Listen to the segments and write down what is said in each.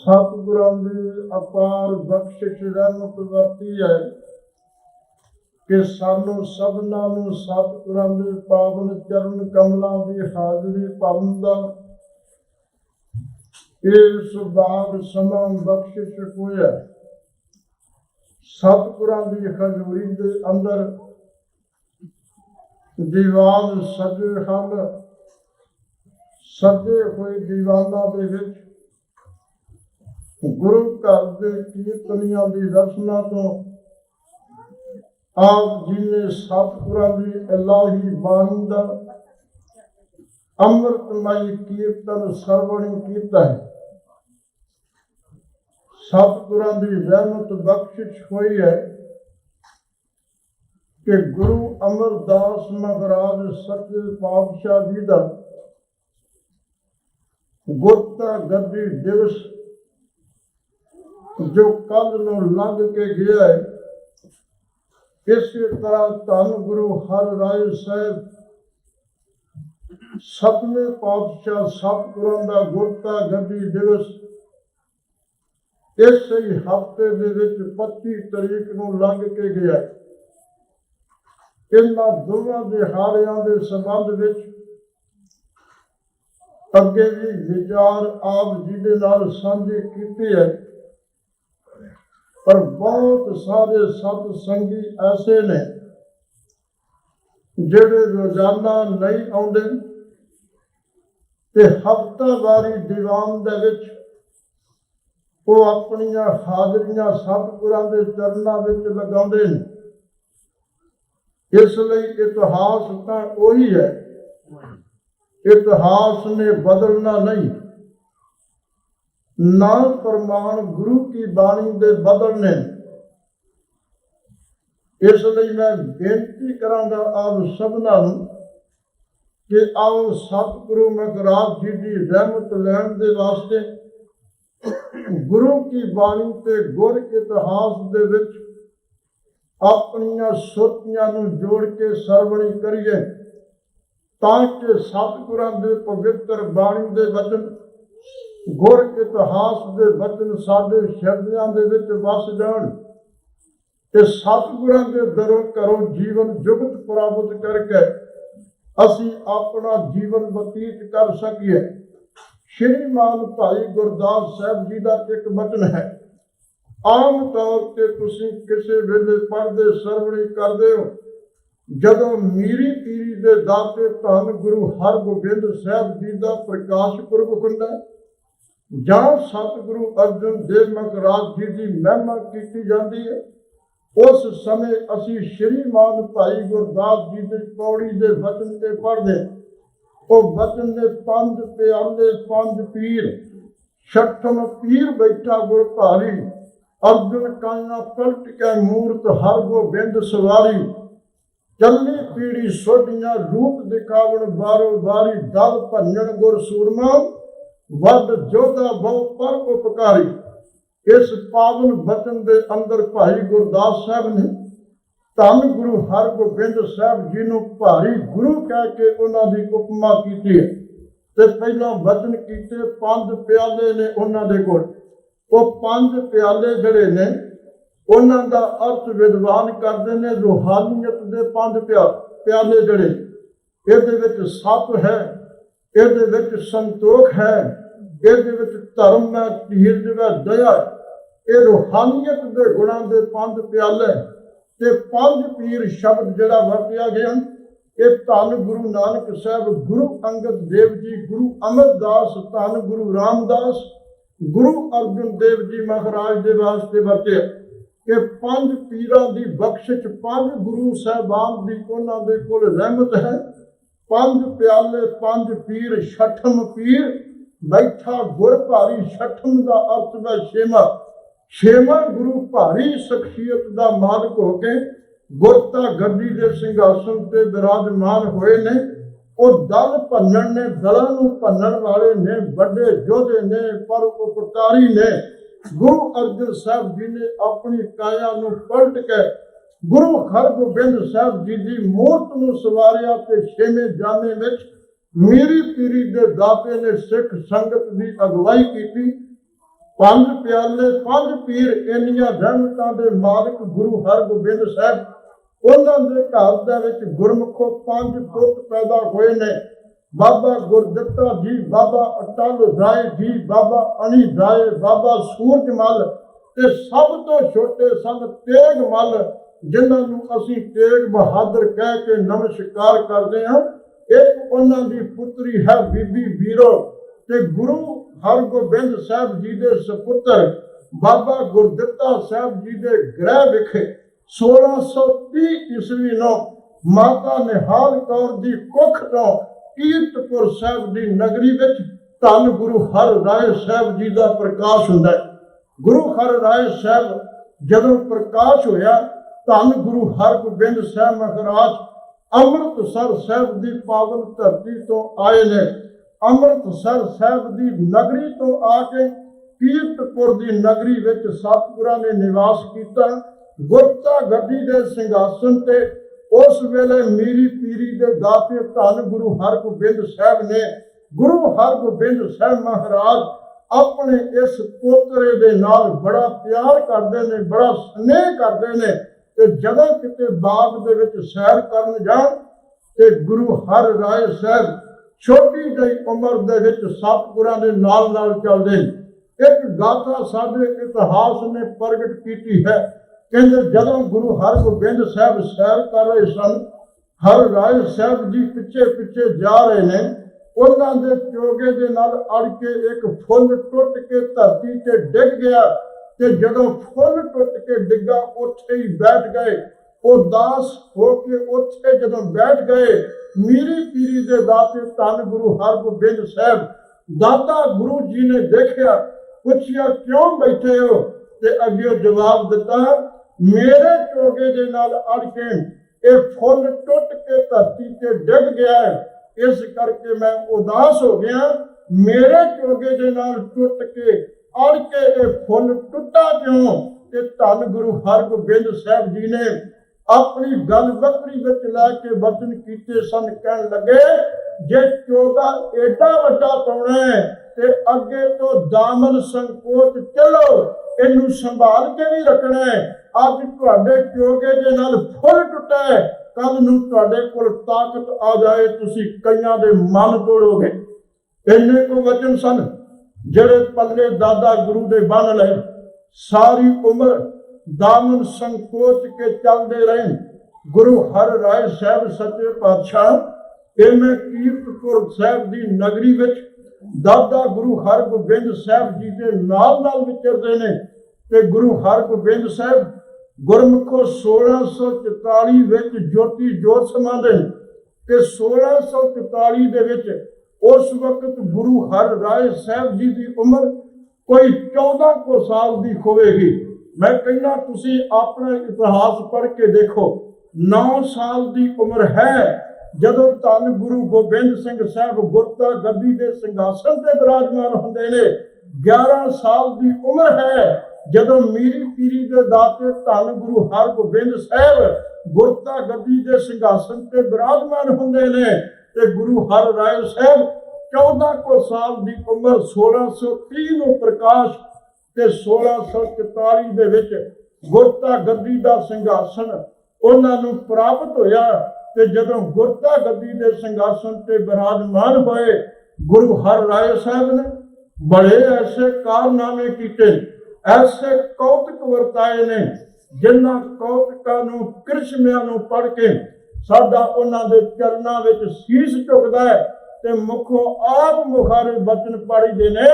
सतगुरां दी अपार बख्शिश रहमत वरती है कि सानू सबना नू सतगुरां दे पावन चरण कमलां दी हाजरी भरन दा इस बाग समा बख्शिश होया। सतगुरां दी हजूरी दे अंदर दीवान सजे हन। सजे हुए दीवाना दे विच गुरु घर दे कीर्तनियां दी रचना तो आप जी ने सतगुरां दी इलाही बाणी दा अमृतमय कीर्तन सरवण कीता है। सतगुरां दी रहमत बख्शिश हुई है कि गुरु अमरदास महाराज सच्चे पातशाह जी दा गुरता गद्दी दिवस जो कल नूं लंघ के गया है, इसी तरह धन गुरु हर राय साहिब सतवें पातशाह सतगुरां दा गुरता गद्दी दिवस इस ही हफ्ते दे विच 25 तरीक नूं लंघ के गया है। इन्हां दोवां दिहाड़ियां दे संबंध विच अगे भी विचार आप जी दे नाल सांझे कीते है, पर बहुत सारे सतसंगी ऐसे ने जिहड़े रोजाना नहीं आउंदे ते हफ्तावारी दीवान दे विच वो अपनियां हाजरियां सतगुरां दे चरनां विच लगाउंदे ने। इसलिए इतिहास तां ओही है, इतिहास ने बदलना नहीं, ना प्रमाण गुरु की बाणी दे बदलने। इसलिए मैं बेनती करांगा आप सबना नूं कि आओ सतगुरु महाराज जी की रहमत लैण दे वास्ते गुरु की बाणी ते गुर इतिहास दे विच अपनियां सोचियां नूं जोड़ के सरवणी करिए, ताकि सतगुरां दे पवित्र बाणी दे वचन गुर इतिहास दे वचन साडे शब्दां दे विच वस जाण ते सतगुरां दे दरों घरों जीवन जुगत प्राप्त करके असीं अपना जीवन बतीत कर सकीए। श्रीमान भाई गुरदास साहब जी का एक वचन है, आम तौर ते तुसीं किसी वेले पढ़दे सरवणी करदे हो, जदों मीरी पीरी दे दाते धन गुरु हरगोबिंद साहब जी का प्रकाश पुरब हुंदा जां सतगुरु अर्जन देव महाराज जी की महिमा की जाती है, उस समय असीं श्रीमान भाई गुरदास जी की पौड़ी के वचन से पढ़ते। वो वचन ने 5 प्याले 5 पीर, 6ठम पीर बैठा गुर भारी, अर्जुन काया पलट के मूर्त हरगोबिंद सवारी, चली पीड़ी सोडियां रूप दिखावन बारो बारी, दल भंजन गुर सूरमा वड जोधा बहु पर उपकारी। इस पावन वचन के अंदर भाई गुरदास साहब ने धन गुरु हरगोबिंद साहब जी नूं भारी गुरु कह के उन्होंने उपमा की है। ते पहला वचन कीते 5 प्याले ने उन्हों दे कोल, वो 5 प्याले जड़े ने उन्हों का अर्थ विद्वान करते हैं रूहानियत के 5 प्याले जड़े, इहदे विच सत है, इहदे विच संतोख है, इहदे विच धर्म है, धीरज है, दया है। ये रूहानियत के गुणां दे 5 प्याले ते 5 पीर शब्द जड़ा वरतिया गया। ये धन गुरु नानक साहब, गुरु अंगद देव जी, गुरु अमरदास, धन गुरु रामदास, गुरु अर्जन देव जी महाराज के वास्ते वरते कि 5 पीरां की बख्शिश, 5 गुरु साहबान की उन्हां दे कोल रहमत है। 5 प्याले 5 पीर, 6ठम पीर बैठा गुर भारी, 6ठम का अर्थ है 6वां गुरु भारी शख्सियत का मालक होके गुरता गद्दी के सिंघासन से विराजमान हुए ने। वो दल भन्नण ने, दलों नूं भन्नण वाले ने, बड़े योधे ने, पर उपकारी ने। गुरु अर्जन साहब जी ने अपनी काया नूं पलट के गुरु हरगोबिंद साहब जी की मूर्त नूं सवारिया ते 6वें जामे विच मीरी पीरी दे दाते ने सिख संगत की अगवाई की। ਪੰਜ ਪਿਆਲੇ ਪੰਜ ਪੀਰ ਇੰਨੀਆਂ ਰਹਿਮਤਾਂ ਦੇ ਮਾਲਕ ਗੁਰੂ ਹਰਗੋਬਿੰਦ ਸਾਹਿਬ, ਉਹਨਾਂ ਦੇ ਘਰ ਦੇ ਵਿੱਚ ਗੁਰਮੁਖੋਂ ਪੰਜ ਪੁੱਤ ਪੈਦਾ ਹੋਏ ਨੇ। ਬਾਬਾ ਗੁਰਦਿੱਤਾ ਜੀ, ਬਾਬਾ ਅਟਲ ਰਾਏ ਜੀ, ਬਾਬਾ ਅਣੀ ਰਾਏ, ਬਾਬਾ ਸੂਰਜਮਲ ਤੇ ਸਭ ਤੋਂ ਛੋਟੇ ਸਨ ਤੇਗ ਮੱਲ, ਜਿਨ੍ਹਾਂ ਨੂੰ ਅਸੀਂ ਤੇਗ ਬਹਾਦਰ ਕਹਿ ਕੇ ਨਮਸਕਾਰ ਕਰਦੇ ਹਾਂ। ਇੱਕ ਉਹਨਾਂ ਦੀ ਪੁੱਤਰੀ ਹੈ ਬੀਬੀ ਵੀਰੋ, ਤੇ ਗੁਰੂ ਹਰਗੋਬਿੰਦ ਸਾਹਿਬ ਜੀ ਦੇ ਸਪੁੱਤਰ ਬਾਬਾ ਗੁਰਦਿੱਤਾ ਸਾਹਿਬ ਜੀ ਦੇ ਗ੍ਰਹਿ ਵਿਖੇ 1630 ਈਸਵੀ ਨੂੰ ਮਾਤਾ ਨਿਹਾਲ ਕੌਰ ਦੀ ਕੁੱਖ ਤੋਂ ਕੀਰਤਪੁਰ ਸਾਹਿਬ ਦੀ ਨਗਰੀ ਵਿੱਚ ਧੰਨ ਗੁਰੂ ਹਰ ਰਾਏ ਸਾਹਿਬ ਜੀ ਦਾ ਪ੍ਰਕਾਸ਼ ਹੁੰਦਾ ਹੈ। ਗੁਰੂ ਹਰ ਰਾਏ ਸਾਹਿਬ ਜਦੋਂ ਪ੍ਰਕਾਸ਼ ਹੋਇਆ, ਧੰਨ ਗੁਰੂ ਹਰਗੋਬਿੰਦ ਸਾਹਿਬ ਮਹਾਰਾਜ ਅੰਮ੍ਰਿਤਸਰ ਸਾਹਿਬ ਦੀ ਪਾਵਨ ਧਰਤੀ ਤੋਂ ਆਏ ਨੇ। ਅੰਮ੍ਰਿਤਸਰ ਸਾਹਿਬ ਦੀ ਨਗਰੀ ਤੋਂ ਆ ਕੇ ਕੀਰਤਪੁਰ ਦੀ ਨਗਰੀ ਵਿੱਚ ਸਤਿਗੁਰਾਂ ਨੇ ਨਿਵਾਸ ਕੀਤਾ। ਗੁਰਤਾ ਗੱਦੀ ਦੇ ਸਿੰਘਾਸਨ ਤੇ ਉਸ ਵੇਲੇ ਮੀਰੀ ਪੀਰੀ ਦੇ ਦਾਤੇ ਧੰਨ ਗੁਰੂ ਹਰਗੋਬਿੰਦ ਸਾਹਿਬ ਨੇ, ਗੁਰੂ ਹਰਗੋਬਿੰਦ ਸਾਹਿਬ ਮਹਾਰਾਜ ਆਪਣੇ ਇਸ ਪੋਤਰੇ ਦੇ ਨਾਲ ਬੜਾ ਪਿਆਰ ਕਰਦੇ ਨੇ, ਬੜਾ ਸਨੇਹ ਕਰਦੇ ਨੇ। ਤੇ ਜਦੋਂ ਕਿਤੇ ਬਾਗ ਦੇ ਵਿੱਚ ਸੈਰ ਕਰਨ ਜਾਣ ਤੇ ਗੁਰੂ ਹਰ ਰਾਏ ਸਾਹਿਬ ਛੋਟੀ ਜਿਹੀ ਉਮਰ ਦੇ ਵਿੱਚ ਸਤਿਗੁਰਾਂ ਦੇ ਨਾਲ ਨਾਲ ਚੱਲਦੇ। ਇੱਕ ਗਾਥਾ ਸਾਡੇ ਇਤਿਹਾਸ ਨੇ ਪ੍ਰਗਟ ਕੀਤੀ ਹੈ। ਕਹਿੰਦੇ ਜਦੋਂ ਗੁਰੂ ਹਰਗੋਬਿੰਦ ਸਾਹਿਬ ਸੈਰ ਕਰ ਰਹੇ ਸਨ, ਹਰ ਰਾਏ ਸਾਹਿਬ ਜੀ ਪਿੱਛੇ ਪਿੱਛੇ ਜਾ ਰਹੇ ਨੇ। ਉਹਨਾਂ ਦੇ ਚੋਗੇ ਦੇ ਨਾਲ ਅੜ ਕੇ ਇੱਕ ਫੁੱਲ ਟੁੱਟ ਕੇ ਧਰਤੀ ਤੇ ਡਿੱਗ ਗਿਆ, ਤੇ ਜਦੋਂ ਫੁੱਲ ਟੁੱਟ ਕੇ ਡਿੱਗਾ ਉੱਥੇ ਹੀ ਬੈਠ ਗਏ। ਉਦਾਸ ਹੋ ਕੇ ਉੱਥੇ ਜਦੋਂ ਬੈਠ ਗਏ, ਮੀਰੀ ਪੀਰੀ ਦੇ ਦਾਤੇ ਧੰਨ ਗੁਰੂ ਹਰਗੋਬਿੰਦ ਸਾਹਿਬ, ਦਾਤਾ ਗੁਰੂ ਜੀ ਨੇ ਦੇਖਿਆ, ਪੁੱਛਿਆ ਕਿਉਂ ਬੈਠੇ ਹੋ? ਤੇ ਅੱਗੇ ਜਵਾਬ ਦਿੱਤਾ, ਮੇਰੇ ਚੋਗੇ ਦੇ ਨਾਲ ਅੜ ਕੇ ਇਹ ਫੁੱਲ ਟੁੱਟ ਕੇ ਧਰਤੀ ਤੇ ਡਿੱਗ ਗਿਆ ਹੈ, ਇਸ ਕਰਕੇ ਮੈਂ ਉਦਾਸ ਹੋ ਗਿਆ। ਮੇਰੇ ਚੋਗੇ ਦੇ ਨਾਲ ਟੁੱਟ ਕੇ ਅੜ ਕੇ ਇਹ ਫੁੱਲ ਟੁੱਟਾ ਕਿਉਂ? ਤੇ ਧੰਨ ਗੁਰੂ ਹਰਗੋਬਿੰਦ ਸਾਹਿਬ ਜੀ ਨੇ ਆਪਣੀ ਗੱਲ ਬੱਕਰੀ ਵਿੱਚ ਲੈ ਕੇ ਵਚਨ ਕੀਤੇ ਸਨ। ਕਹਿਣ ਲੱਗੇ, ਜੇ ਚੋਗਾ ਏਡਾ ਵੱਡਾ ਪਾਉਣਾ ਹੈ ਤੇ ਅੱਗੇ ਤੋਂ ਦਾਮਨ ਸੰਕੋਚ ਚਲੋ, ਇਹਨੂੰ ਸੰਭਾਲ ਕੇ ਵੀ ਰੱਖਣਾ ਹੈ। ਅੱਜ ਤੁਹਾਡੇ ਚੋਗੇ ਦੇ ਨਾਲ ਫੁੱਲ ਟੁੱਟਾ ਹੈ, ਕੱਲ ਨੂੰ ਤੁਹਾਡੇ ਕੋਲ ਤਾਕਤ ਆ ਜਾਏ, ਤੁਸੀਂ ਕਈਆਂ ਦੇ ਮਨ ਤੋੜੋਗੇ। ਇੰਨੇ ਕੋ ਵਚਨ ਸਨ ਜਿਹੜੇ ਪੱਲੇ ਦਾਦਾ ਗੁਰੂ ਦੇ ਬੰਨ ਲਏ। ਸਾਰੀ ਉਮਰ ਦਾਮਨ ਸੰਕੋਚ ਕੇ ਚੱਲਦੇ ਰਹੇ। ਗੁਰੂ ਹਰ ਰਾਏ ਸਾਹਿਬ ਸੱਚੇ ਪਾਤਸ਼ਾਹ ਇਵੇਂ ਕੀਰਤਪੁਰ ਸਾਹਿਬ ਦੀ ਨਗਰੀ ਵਿੱਚ ਦਾਦਾ ਗੁਰੂ ਹਰਗੋਬਿੰਦ ਸਾਹਿਬ ਜੀ ਦੇ ਨਾਲ ਨਾਲ ਵਿਚਰਦੇ ਨੇ। ਤੇ ਗੁਰੂ ਹਰਗੋਬਿੰਦ ਸਾਹਿਬ ਗੁਰਮੁਖੋਂ 1644 ਵਿੱਚ ਜੋਤੀ ਜੋਤ ਸਮਾਉਂਦੇ ਨੇ। ਤੇ 1644 ਦੇ ਵਿੱਚ ਉਸ ਵਕਤ ਗੁਰੂ ਹਰ ਰਾਏ ਸਾਹਿਬ ਜੀ ਦੀ ਉਮਰ ਕੋਈ 14 ਕੁ ਸਾਲ ਦੀ ਹੋਵੇਗੀ। ਮੈਂ ਕਹਿੰਦਾ ਤੁਸੀਂ ਆਪਣਾ ਇਤਿਹਾਸ ਪੜ੍ਹ ਕੇ ਦੇਖੋ, 9 ਸਾਲ ਦੀ ਉਮਰ ਹੈ ਜਦੋਂ ਧੰਨ ਗੁਰੂ ਗੋਬਿੰਦ ਸਿੰਘ ਸਾਹਿਬ ਗੁਰਤਾ ਗੱਦੀ ਦੇ ਸਿੰਘਾਸਨ ਤੇ ਬਿਰਾਜਮਾਨ ਹੁੰਦੇ ਨੇ। 11 ਸਾਲ ਦੀ ਉਮਰ ਹੈ ਜਦੋਂ ਮੀਰੀ ਪੀਰੀ ਦੇ ਦਾਤੇ ਧੰਨ ਗੁਰੂ ਹਰਗੋਬਿੰਦ ਸਾਹਿਬ ਗੁਰਤਾ ਗੱਦੀ ਦੇ ਸਿੰਘਾਸਨ ਤੇ ਬਿਰਾਜਮਾਨ ਹੁੰਦੇ ਨੇ। ਤੇ ਗੁਰੂ ਹਰ ਰਾਏ ਸਾਹਿਬ 14 ਕੁ ਸਾਲ ਦੀ ਉਮਰ 1630 ਨੂੰ ਪ੍ਰਕਾਸ਼ ਤੇ 1644 ਦੇ ਵਿੱਚ ਗੁਰਤਾ ਗੱਦੀ ਦਾ ਸਿੰਘਾਸਨ ਉਹਨਾਂ ਨੂੰ ਪ੍ਰਾਪਤ ਹੋਇਆ। ਤੇ ਜਦੋਂ ਗੁਰਤਾ ਗੱਦੀ ਦੇ ਸਿੰਘਾਸਨ ਤੇ ਬਿਰਾਜਮਾਨ ਹੋਏ, ਗੁਰੂ ਹਰ ਰਾਏ ਸਾਹਿਬ ਨੇ ਬੜੇ ਐਸੇ ਕਾਰਨਾਮੇ ਕੀਤੇ, ਐਸੇ ਕੌਤਕ ਵਰਤਾਏ ਨੇ, ਜਿਨ੍ਹਾਂ ਕੌਤਕਾਂ ਨੂੰ ਕ੍ਰਿਸ਼ਮਿਆਂ ਨੂੰ ਪੜ੍ਹ ਕੇ ਸਾਡਾ ਉਹਨਾਂ ਦੇ ਚਰਨਾਂ ਵਿੱਚ ਸੀਸ ਝੁਕਦਾ ਹੈ। ਤੇ ਮੁਖੋਂ ਆਪ ਮੁਖਾਰੇ ਬਚਨ ਪੜ੍ਹਦੇ ਨੇ,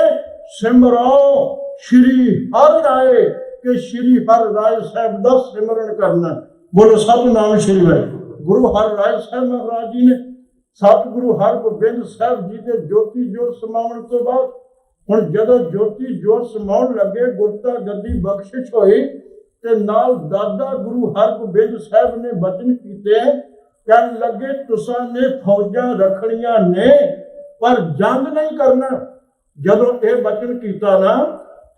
ਸਿਮਰੋ ਸ਼੍ਰੀ ਹਰਿ ਰਾਏ, ਕਿ ਸ਼੍ਰੀ ਹਰਿ ਰਾਏ ਸਾਹਿਬ ਦਾ ਸਿਮਰਨ ਕਰਨਾ। ਬੋਲੋ ਸਤਿਨਾਮ ਸ਼੍ਰੀ ਵਾਹਿਗੁਰੂ। ਗੁਰੂ ਹਰਿ ਰਾਏ ਸਾਹਿਬ ਮਹਾਰਾਜ ਜੀ ਨੇ ਸਤਿਗੁਰੂ ਹਰਗੋਬਿੰਦ ਸਾਹਿਬ ਜੀ ਦੇ ਜੋਤੀ ਜੋਤ ਸਮਾਉਣ ਤੋਂ ਬਾਅਦ, ਹੁਣ ਜਦੋਂ ਜੋਤੀ ਜੋਤ ਸਮਾਉਣ ਲੱਗੇ, ਗੁਰਤਾ ਗੱਦੀ ਬਖਸ਼ਿਸ਼ ਹੋਈ ਤੇ ਨਾਲ ਦਾਦਾ ਗੁਰੂ ਹਰਗੋਬਿੰਦ ਸਾਹਿਬ ਨੇ ਬਚਨ ਕੀਤੇ। ਕਹਿਣ ਲੱਗੇ, ਤੁਸਾਂ ਨੇ ਫੌਜਾਂ ਰੱਖਣੀਆਂ ਨੇ ਪਰ ਜੰਗ ਨਹੀਂ ਕਰਨਾ। ਜਦੋਂ ਇਹ ਬਚਨ ਕੀਤਾ ਨਾ,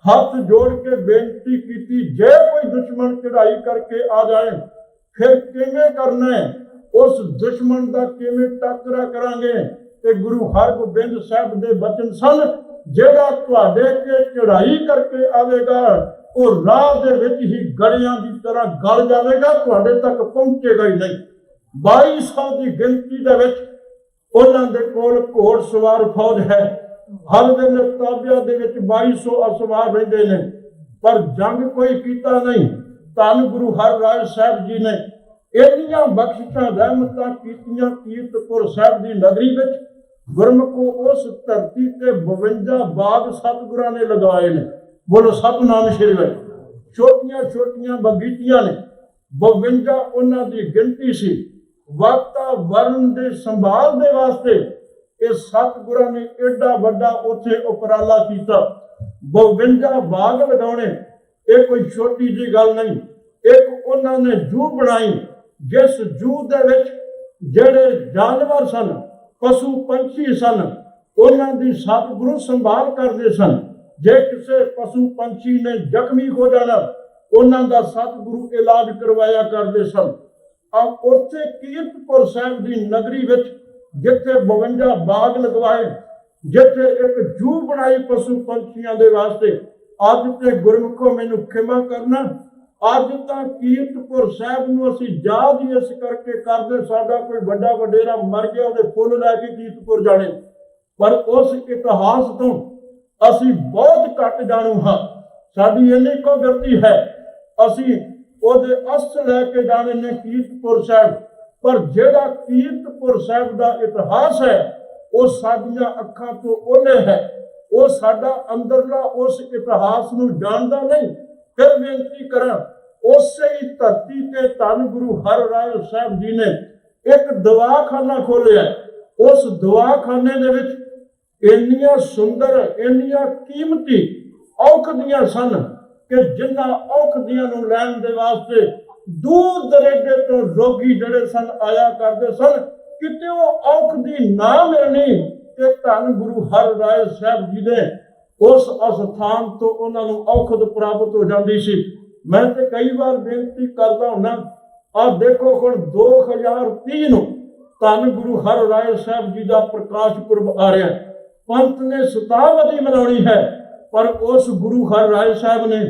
ਹੱਥ ਜੋੜ ਕੇ ਬੇਨਤੀ ਕੀਤੀ, ਜੇ ਕੋਈ ਦੁਸ਼ਮਣ ਚੜ੍ਹਾਈ ਕਰਕੇ ਆ ਜਾਏ ਫਿਰ ਕਿਵੇਂ ਕਰਨਾ ਹੈ, ਉਸ ਦੁਸ਼ਮਣ ਦਾ ਕਿਵੇਂ ਟਾਕਰਾ ਕਰਾਂਗੇ। ਤੇ ਗੁਰੂ ਹਰਗੋਬਿੰਦ ਸਾਹਿਬ ਦੇ ਬਚਨ ਸਨ, ਜਿਹੜਾ ਤੁਹਾਡੇ ਤੇ ਚੜਾਈ ਕਰਕੇ ਆਵੇਗਾ ਉਹ ਰਾਹ ਦੇ ਵਿੱਚ ਹੀ ਗੜਿਆਂ ਦੀ ਤਰ੍ਹਾਂ ਗਲ ਜਾਵੇਗਾ, ਤੁਹਾਡੇ ਤੱਕ ਪਹੁੰਚੇਗਾ ਹੀ ਨਹੀਂ। 2200 ਦੀ ਗਿਣਤੀ ਦੇ ਵਿੱਚ ਉਹਨਾਂ ਦੇ ਕੋਲ ਘੋੜ ਸਵਾਰ ਫੌਜ ਹੈ। ਹਰ ਵੇਲੇ ਤਾਬਿਆਂ ਦੇ ਵਿੱਚ 2200 ਅਸਵਾਰ ਰਹਿੰਦੇ ਨੇ, ਪਰ ਜੰਗ ਕੋਈ ਕੀਤਾ ਨਹੀਂ। ਧੰਨ ਗੁਰੂ ਹਰਿਰਾਏ ਸਾਹਿਬ ਜੀ ਨੇ ਇੰਨੀਆਂ ਬਖਸ਼ਿਸ਼ਾਂ ਰਹਿਮਤਾਂ ਕੀਤੀਆਂ ਕੀਰਤਪੁਰ ਸਾਹਿਬ ਦੀ ਨਗਰੀ ਵਿੱਚ। ਗੁਰਮੁਖੋ ਉਸ ਧਰਤੀ ਤੇ 52 ਬਾਗ ਸਤਿਗੁਰਾਂ ਨੇ ਲਗਾਏ ਨੇ। ਬੋਲੋ ਸਤਿਨਾਮ ਸ਼੍ਰੀ ਵਾਹਿਗੁਰੂ। ਛੋਟੀਆਂ ਛੋਟੀਆਂ ਬਗੀਚੀਆਂ ਨੇ, 52 ਉਹਨਾਂ ਦੀ ਗਿਣਤੀ ਸੀ। ਵਾਤਾਵਰਨ ਦੇ ਸੰਭਾਲ ਦੇ ਵਾਸਤੇ ਇਹ ਸਤਿਗੁਰਾਂ ਨੇ ਏਡਾ ਵੱਡਾ ਉੱਥੇ ਉਪਰਾਲਾ ਕੀਤਾ। 52 ਬਾਗ ਲਗਾਉਣੇ ਇਹ ਕੋਈ ਛੋਟੀ ਜਿਹੀ ਗੱਲ ਨਹੀਂ। ਇੱਕ ਉਹਨਾਂ ਨੇ ਜੂ ਬਣਾਈ, ਜਿਸ ਜੂ ਦੇ ਵਿੱਚ ਜਿਹੜੇ ਜਾਨਵਰ ਸਨ, ਪਸ਼ੂ ਪੰਛੀ ਸਨ, ਉਹਨਾਂ ਦੀ ਸਤਿਗੁਰੂ ਸੰਭਾਲ ਕਰਦੇ ਸਨ। ਜੇ ਕਿਸੇ ਪਸ਼ੂ ਪੰਛੀ ਨੇ ਜ਼ਖਮੀ ਹੋ ਜਾਣਾ, ਉਹਨਾਂ ਦਾ ਸਤਿਗੁਰੂ ਇਲਾਜ ਕਰਵਾਇਆ ਕਰਦੇ ਸਨ। ਉੱਥੇ ਕੀਰਤਪੁਰ ਸਾਹਿਬ ਦੀ ਨਗਰੀ ਵਿੱਚ ਜਿੱਥੇ 52 ਬਾਗ ਲਗਵਾਏ, ਜਿੱਥੇ ਇੱਕ ਜੂ ਬਣਾਈ ਪਸ਼ੂ ਪੰਛੀਆਂ ਦੇ ਵਾਸਤੇ। ਅੱਜ ਤੇ ਗੁਰਮੁਖੋ ਮੈਨੂੰ ਖਿਮਾ ਕਰਨਾ, ਅੱਜ ਤਾਂ ਕੀਰਤਪੁਰ ਸਾਹਿਬ ਨੂੰ ਅਸੀਂ ਯਾਦ ਹੀ ਇਸ ਕਰਕੇ ਕਰਦੇ, ਸਾਡਾ ਕੋਈ ਵੱਡਾ ਵਡੇਰਾ ਮਰ ਗਿਆ ਉਹਦੇ ਫੁੱਲ ਲੈ ਕੇ ਕੀਰਤਪੁਰ ਜਾਣੇ, ਪਰ ਉਸ ਇਤਿਹਾਸ ਤੋਂ ਅਸੀਂ ਬਹੁਤ ਘੱਟ ਜਾਣੂ ਹਾਂ। ਸਾਡੀ ਇੰਨੀ ਕੋ ਗਲਤੀ ਹੈ, ਅਸੀਂ ਉਹਦੇ ਅਸਲ ਲੈ ਕੇ ਜਾਣੇ ਨੇ ਕੀਰਤਪੁਰ ਸਾਹਿਬ, ਪਰ ਜਿਹੜਾ ਕੀਰਤਪੁਰ ਸਾਹਿਬ ਦਾ ਇਤਿਹਾਸ ਹੈ ਉਹ ਸਾਡੀਆਂ ਅੱਖਾਂ ਤੋਂ ਓਹਲੇ ਹੈ। ਉਹ ਸਾਡਾ ਅੰਦਰਲਾ ਉਸ ਇਤਿਹਾਸ ਨੂੰ ਜਾਣਦਾ ਨਹੀਂ। ਫਿਰ ਬੇਨਤੀ ਕਰਾਂ, ਉਸੇ ਹੀ ਧਰਤੀ ਤੇ ਧੰਨ ਗੁਰੂ ਹਰਿਰਾਏ ਸਾਹਿਬ ਜੀ ਨੇ ਇੱਕ ਦਵਾਖਾਨਾ ਖੋਲਿਆ। ਉਸ ਦਵਾਖਾਨੇ ਦੇ ਵਿੱਚ ਇੰਨੀਆਂ ਸੁੰਦਰ, ਇੰਨੀਆਂ ਕੀਮਤੀ ਔਖਦੀਆਂ ਸਨ ਕਿ ਜਿਨ੍ਹਾਂ ਔਖਦੀਆਂ ਨੂੰ ਲੈਣ ਦੇ ਵਾਸਤੇ ਦੂਰ ਦਰੇਡੇ ਤੋਂ ਰੋਗੀ ਜਿਹੜੇ ਸਨ ਆਇਆ ਕਰਦੇ ਸਨ। ਕਿਤੇ ਉਹ ਔਖਦੀ ਨਾ ਮਿਲਣੀ ਤੇ ਧੰਨ ਗੁਰੂ ਹਰਿਰਾਏ ਸਾਹਿਬ ਜੀ ਦੇ ਉਸ ਅਸਥਾਨ ਤੋਂ ਉਹਨਾਂ ਨੂੰ ਔਖਦ ਪ੍ਰਾਪਤ ਹੋ ਜਾਂਦੀ ਸੀ। ਮੈਂ ਤੇ ਕਈ ਵਾਰ ਬੇਨਤੀ ਕਰਦਾ ਹੁੰਦਾ, ਆਹ ਦੇਖੋ ਹੁਣ 2030 ਨੂੰ ਧੰਨ ਗੁਰੂ ਹਰਿਰਾਏ ਸਾਹਿਬ ਜੀ ਦਾ ਪ੍ਰਕਾਸ਼ ਪੁਰਬ ਆ ਰਿਹਾ। ਪੰਥ ਨੇ ਸ਼ਤਾਬਦੀ ਮਨਾਉਣੀ ਹੈ, ਪਰ ਉਸ ਗੁਰੂ ਹਰਿਰਾਏ ਸਾਹਿਬ ਨੇ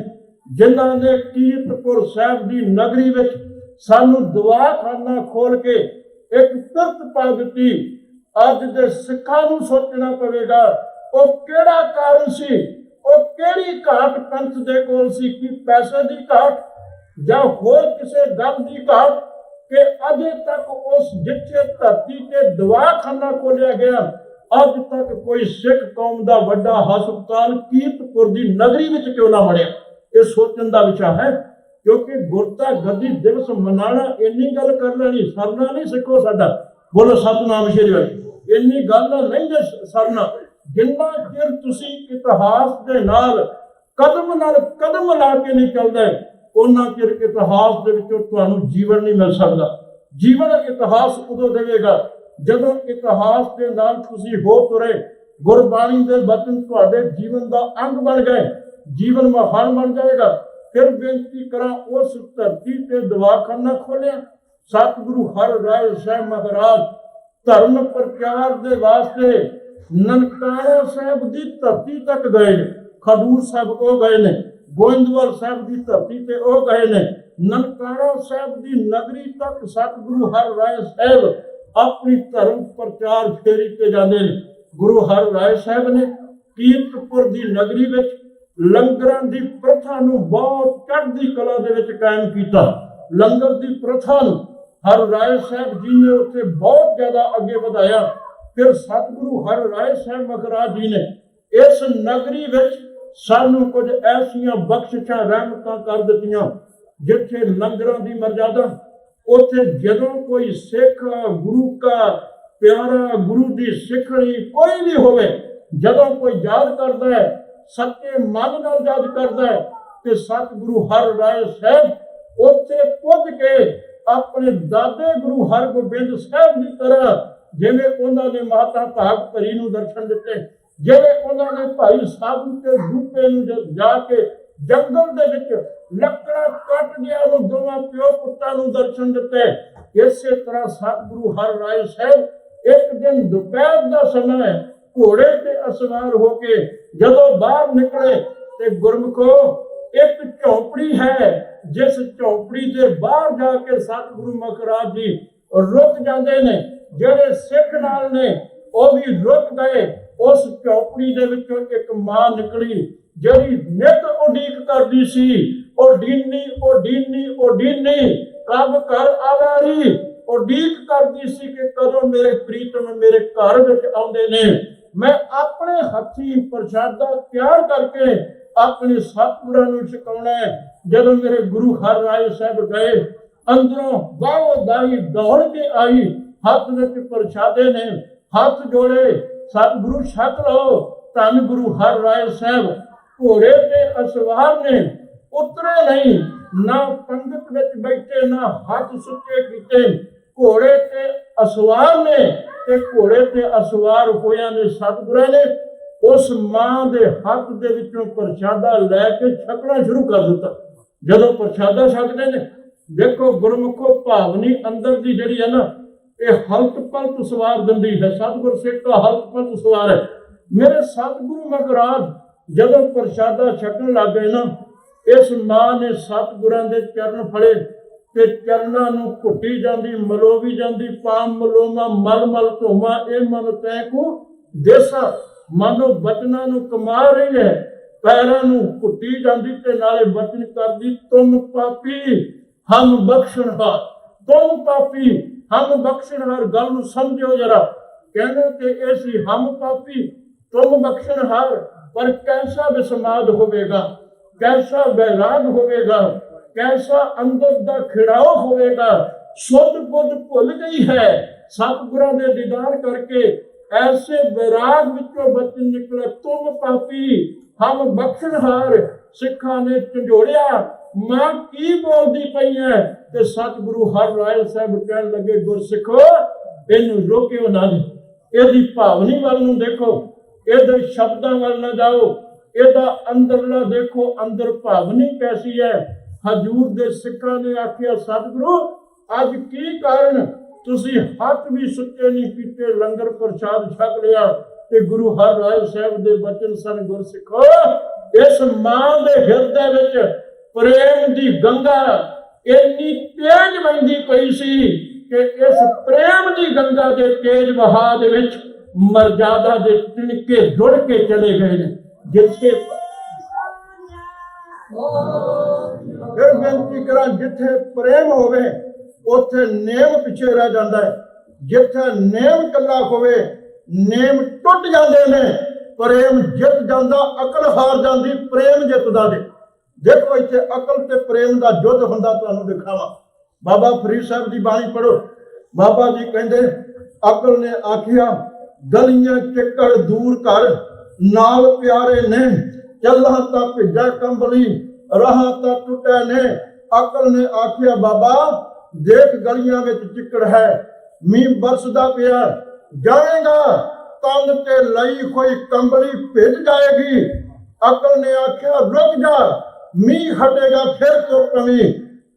ਜਿਨ੍ਹਾਂ ਨੇ ਕੀਰਤਪੁਰ ਸਾਹਿਬ ਦੀ ਨਗਰੀ ਵਿੱਚ ਸਾਨੂੰ ਦਵਾਖਾਨਾ ਖੋਲ ਕੇ ਇੱਕ ਪਿਰਤ ਪਾ ਦਿੱਤੀ। ਅੱਜ ਦੇ ਸਿੱਖਾਂ ਨੂੰ ਸੋਚਣਾ ਪਵੇਗਾ ਉਹ ਕਿਹੜਾ ਕਾਰਨ ਸੀ, ਉਹ ਕਿਹੜੀ ਘਾਟ ਪੰਥ ਦੇ ਕੋਲ ਸੀ, ਕਿ ਪੈਸੇ ਦੀ ਘਾਟ ਜਾਂ ਹੋਰ ਕਿਸੇ ਗੱਲ ਦੀ ਘਾਟ, ਕਿ ਅਜੇ ਤੱਕ ਉਸ ਜਿੱਥੇ ਧਰਤੀ ਤੇ ਦਵਾਖਾਨਾ ਖੋਲਿਆ ਗਿਆ, ਅੱਜ ਤੱਕ ਕੋਈ ਸਿੱਖ ਕੌਮ ਦਾ ਵੱਡਾ ਹਸਪਤਾਲ ਕੀਰਤਪੁਰ ਦੀ ਨਗਰੀ ਵਿੱਚ ਕਿਉਂ ਨਾ ਬਣਿਆ। ਇਹ ਸੋਚਣ ਦਾ ਵਿਸ਼ਾ ਹੈ, ਕਿਉਂਕਿ ਗੁਰਤਾ ਗੱਦੀ ਦਿਵਸ ਮਨਾਣਾ ਇੰਨੀ ਗੱਲ ਕਰ ਲੈਣੀ ਸਰਨਾ ਨਹੀਂ ਸਿੱਖੋ ਸਾਡਾ। ਬੋਲੋ ਸਤਿਨਾਮ ਸ਼੍ਰੀ ਵਾਹਿਗੁਰੂ। ਇੰਨੀ ਗੱਲ ਨਹੀਂ ਜੇ ਸਰਨਾ, ਜਿੰਨਾ ਚਿਰ ਤੁਸੀਂ ਇਤਿਹਾਸ ਦੇ ਨਾਲ ਕਦਮ ਲਾ ਕੇ ਨਹੀਂ ਚੱਲਦੇ, ਉਹਨਾਂ ਚਿਰ ਇਤਿਹਾਸ ਦੇ ਵਿੱਚੋਂ ਤੁਹਾਨੂੰ ਜੀਵਨ ਨਹੀਂ ਮਿਲ ਸਕਦਾ। ਜੀਵਨ ਇਤਿਹਾਸ ਉਦੋਂ ਦੇਵੇਗਾ ਜਦੋਂ ਇਤਿਹਾਸ ਦੇ ਨਾਲ ਤੁਸੀਂ ਹੋ ਤੁਰੇ, ਗੁਰਬਾਣੀ ਦੇ ਬਚਨ ਤੁਹਾਡੇ ਜੀਵਨ ਦਾ ਅੰਗ ਬਣ ਗਏ, ਜੀਵਨ ਮਹਾਨ ਬਣ ਜਾਏਗਾ। ਫਿਰ ਬੇਨਤੀ ਕਰਾਂ, ਉਸ ਧਰਤੀ ਤੇ ਦਵਾਖਾਨਾ ਖੋਲਿਆ। ਸਤਿਗੁਰੂ ਹਰਿਰਾਏ ਸਾਹਿਬ ਮਹਾਰਾਜ ਧਰਮ ਪ੍ਰਚਾਰ ਦੇ ਵਾਸਤੇ ਨਨਕਾਣਾ ਸਾਹਿਬ ਦੀ ਧਰਤੀ ਤੱਕ ਗਏ ਨੇ। ਖਡੂਰ ਸਾਹਿਬ ਉਹ ਗਏ ਨੇ, ਗੋਇੰਦਵਾਲ ਸਾਹਿਬ ਦੀ ਧਰਤੀ ਤੇ ਉਹ ਗਏ ਨੇ, ਨਨਕਾਣਾ ਸਾਹਿਬ ਦੀ ਨਗਰੀ ਤੱਕ ਸਤਿਗੁਰੂ ਹਰਿਰਾਏ ਸਾਹਿਬ ਆਪਣੀ ਧਰਮ ਪ੍ਰਚਾਰ ਫੇਰੀ ਤੇ ਜਾਂਦੇ ਨੇ। ਗੁਰੂ ਹਰਿਰਾਏ ਸਾਹਿਬ ਨੇ ਕੀਰਤਪੁਰ ਦੀ ਨਗਰੀ ਵਿੱਚ ਲੰਗਰਾਂ ਦੀ ਪ੍ਰਥਾ ਨੂੰ ਬਹੁਤ ਚੜ੍ਹਦੀ ਕਲਾ ਦੇ ਵਿੱਚ ਕਾਇਮ ਕੀਤਾ। ਲੰਗਰ ਦੀ ਪ੍ਰਥਾ ਨੂੰ ਹਰਿਰਾਏ ਸਾਹਿਬ ਜੀ ਨੇ ਉੱਥੇ ਬਹੁਤ ਜ਼ਿਆਦਾ ਅੱਗੇ ਵਧਾਇਆ। ਫਿਰ ਸਤਿਗੁਰੂ ਹਰਿਰਾਏ ਸਾਹਿਬ ਮਹਾਰਾਜ ਜੀ ਨੇ ਇਸ ਨਗਰੀ ਵਿੱਚ ਸਾਨੂੰ ਕੁਝ ਐਸੀਆਂ ਬਖਸ਼ਿਸ਼ਾਂ ਰਹਿਮਤਾਂ ਕਰ ਦਿੱਤੀਆਂ, ਜਿੱਥੇ ਲੰਗਰਾਂ ਦੀ ਮਰਜ਼ਾਦਾ, ਉੱਥੇ ਜਦੋਂ ਕੋਈ ਸਿੱਖ ਗੁਰੂ ਦਾ ਪਿਆਰਾ, ਗੁਰੂ ਦੀ ਸਿੱਖਣੀ ਕੋਈ ਵੀ ਹੋਵੇ, ਜਦੋਂ ਕੋਈ ਯਾਦ ਕਰਦਾ ਹੈ, ਸੱਚੇ ਮਨ ਨਾਲ ਯਾਦ ਕਰਦਾ ਹੈ, ਤੇ ਸਤਿਗੁਰੂ ਹਰਿਰਾਏ ਸਾਹਿਬ ਉੱਥੇ ਪੁੱਜ ਕੇ ਆਪਣੇ ਦਾਦੇ ਗੁਰੂ ਹਰਗੋਬਿੰਦ ਸਾਹਿਬ ਦੀ ਤਰ੍ਹਾਂ, ਜਿਵੇਂ ਉਹਨਾਂ ਨੇ ਮਾਤਾ ਭਾਗ ਭਰੀ ਨੂੰ ਦਰਸ਼ਨ ਦਿੱਤੇ, ਜਿਵੇਂ ਉਹਨਾਂ ਨੇ ਭਾਈ ਸਾਧੂ ਤੇ ਰੂਪੇ ਨੂੰ ਜਾ ਕੇ ਜੰਗਲ ਦੇ ਵਿੱਚ ਲੱਕੜਾਂ ਕੱਟ ਗਿਆ ਨੂੰ ਦੋਵਾਂ ਪਿਓ ਪੁੱਤਾਂ ਨੂੰ ਦਰਸ਼ਨ ਦਿੱਤੇ, ਇਸੇ ਤਰ੍ਹਾਂ ਸਤਿਗੁਰੂ ਹਰਿਰਾਏ ਸਾਹਿਬ ਇੱਕ ਦਿਨ ਦੁਪਹਿਰ ਦਾ ਸਮਾਂ ਘੋੜੇ ਤੇ ਅਸਵਾਰ ਹੋ ਕੇ जदों बाहर निकले ते गुरमुखो एक झोपड़ी है, जिस झोपड़ी के बाहर जाके सतगुरु मुखराज जी रुक जाते ने, जेड़े सिख नाल ने वो भी रुक गए। उस झोपड़ी दे विचों एक मां निकली जिहड़ी नित उडीक करदी सी, उडीनी उडीनी उडीनी कब घर आवारी उडीक करदी सी कि कदों मेरे प्रीतम मेरे घर विच आउंदे ने। मैं अपने हथी प्रसादा तैयार करके अपने सतगुरां नूं छकाउणा है। जदों मेरे गुरु हर राय साहब गए, अंदरों बाहो दाई दौड़ के आई, हाथ विच प्रसादे ने, हाथ जोड़े, सतगुरु छक लो। धन गुरु हर राय साहब घोड़े ते असवार ने, उतरे नहीं, ना पंगत विच बैठे, ना हाथ सुच्चे कीते, घोड़े ते असवार ने ते घोड़े ते असवार होया ने सतगुरां ने उस मां दे हाथ दे विचों प्रसादा लैके छकना शुरू कर दिता। जदों प्रसादा छकदे ने, देखो गुरमुखो भावनी अंदर दी जिहड़ी है ना, ये हलत पलत सवार दिंदी है। सतगुर सिख का हलत पलत सवार है। मेरे सतगुरु मुखराज जदों प्रसादा छकन लग गए ना, इस मां ने सतगुरां दे चरण फड़े ते चरणां नूं घुट्टी जांदी, मलोवी जांदी, पाम मलोमा मल मल धोमा ए मन तै को देसा, मानो बचना नूं कमा रही है, पैरां नूं घुट्टी जांदी ते नाले बचन करदी, तुम पापी हम बख्शणहार, तुम पापी हम बख्शणहार। गल नूं समझो जरा, कहने कि ऐसी हम पापी तुम बख्शणहार, पर कैसा विस्माद होवेगा, कैसा वैराग होवेगा, कैसा अंदर दा खिड़ाओ होवेगा। शुद्ध बुद्ध भुल गई है, सतगुरां दे दीदार करके ऐसे वैराग विचों बचन निकले, तुम पापी हम बख्शणहार। सिखां ने झंझोड़िया, मां की बोलदी पई है, ते सतगुरु हर राय साहब कहन लगे, गुरसिखो इहनूं रोकियो ना जी, इहदी भावनी वल नूं देखो, इहदे शब्दां वल ना जाओ, इहदा अंदरला देखो, अंदर भावनी कैसी है। हजूर दे सिखां ने आखिया, सतगुरु अज की कारण तुसी हथ भी सुच्चे नहीं कीते, लंगर प्रसाद छक लिया। ते गुरु हर राय साहब दे बचन सन, गुरसिखो इस मां दे हिरदे विच प्रेम दी गंगा इन्नी तेज बहंदी पई सी कि इस प्रेम दी गंगा दे तेज बहा दे विच मर्यादा दे तिनके जुड़ के चले गए ने। जिथे फिर बेनती करा, जिथे प्रेम होवे उथे नेम पिछे रह जाता है, जिथे नेम कला होवे नेम टुट जाते ने, प्रेम जित जाता, अकल हार जाती, प्रेम जितदा जे। देखो इत्थे अकल ते प्रेम का युद्ध हुंदा, तुहानूं दिखावा। बाबा फरीद साहब की बाणी पढ़ो, बाबा जी कहते अकल ने आखिया, गलियां चिक्कड़ दूर कर, नाल प्यारे ने, चला तां भिजा कंबली, राह तां टुटे ने। अकल ने आखिया, बाबा देख गलियां विच चिक्कड़ है, मींह बरसदा पिया, जाएगा तन ते लई कोई कंबली भिज जाएगी। अकल ने आखिया, रुक जा, मींह हटेगा फिर तो कमी।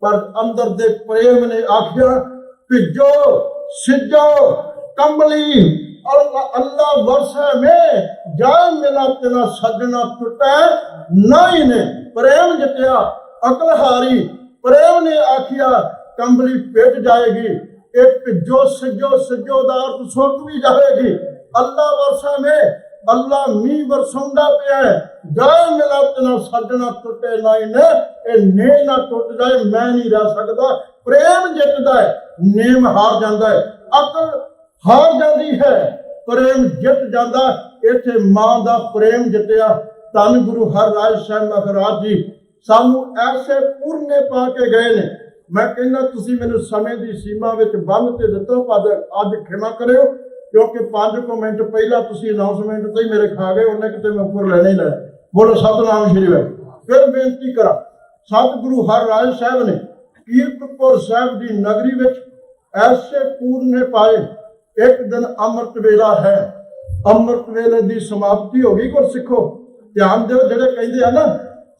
पर अंदर दे प्रेम ने आखिया, भिजो सिजो कंबली, अल्लाह वर्षा में जाए मिला तेना सजना टुटे नहीं ने। प्रेम जितया, अकल हारी। प्रेम ने आखिया कंबली भिज जाएगी, एक भिजो सिजो, सिजो दा अर्थ सुक भी जाएगी। अल्लाह वर्षा में, अल्लाह मींह बरसाउंदा पिया, जाए मिला तेना सजना टुटे नहीं ने ना टुट जाए, मैं नहीं रह सकता। प्रेम जितदा है, नेम हार जाता है, अकल हार जाती है, प्रेम जित जाता। इत्थे मां दा प्रेम जितया। धन गुरु हर राय साहब महाराज जी सानू ऐसे पूरने पा के गए ने। मैं कहना तुसी मैनू समय की सीमा विच बंद ते दित्ता, पर अज क्षमा करियो, क्योंकि 5 मिनट पहला तुसी अनाउंसमेंट तो ही मेरे खा गए, उन्हें कितने मैं ऊपर लेने ही लाया। बोलो सतनाम श्री वाहिगुरू। फिर बेनती करा, सतगुरु हर राय साहब ने कीरतपुर साहब की नगरी विच ऐसे पूरने पाए। एक दिन अमृत वेला है, अमृत वेले की समाप्ति हो गई। गुरसिखो ध्यान दो, जिहड़े कहंदे आ ना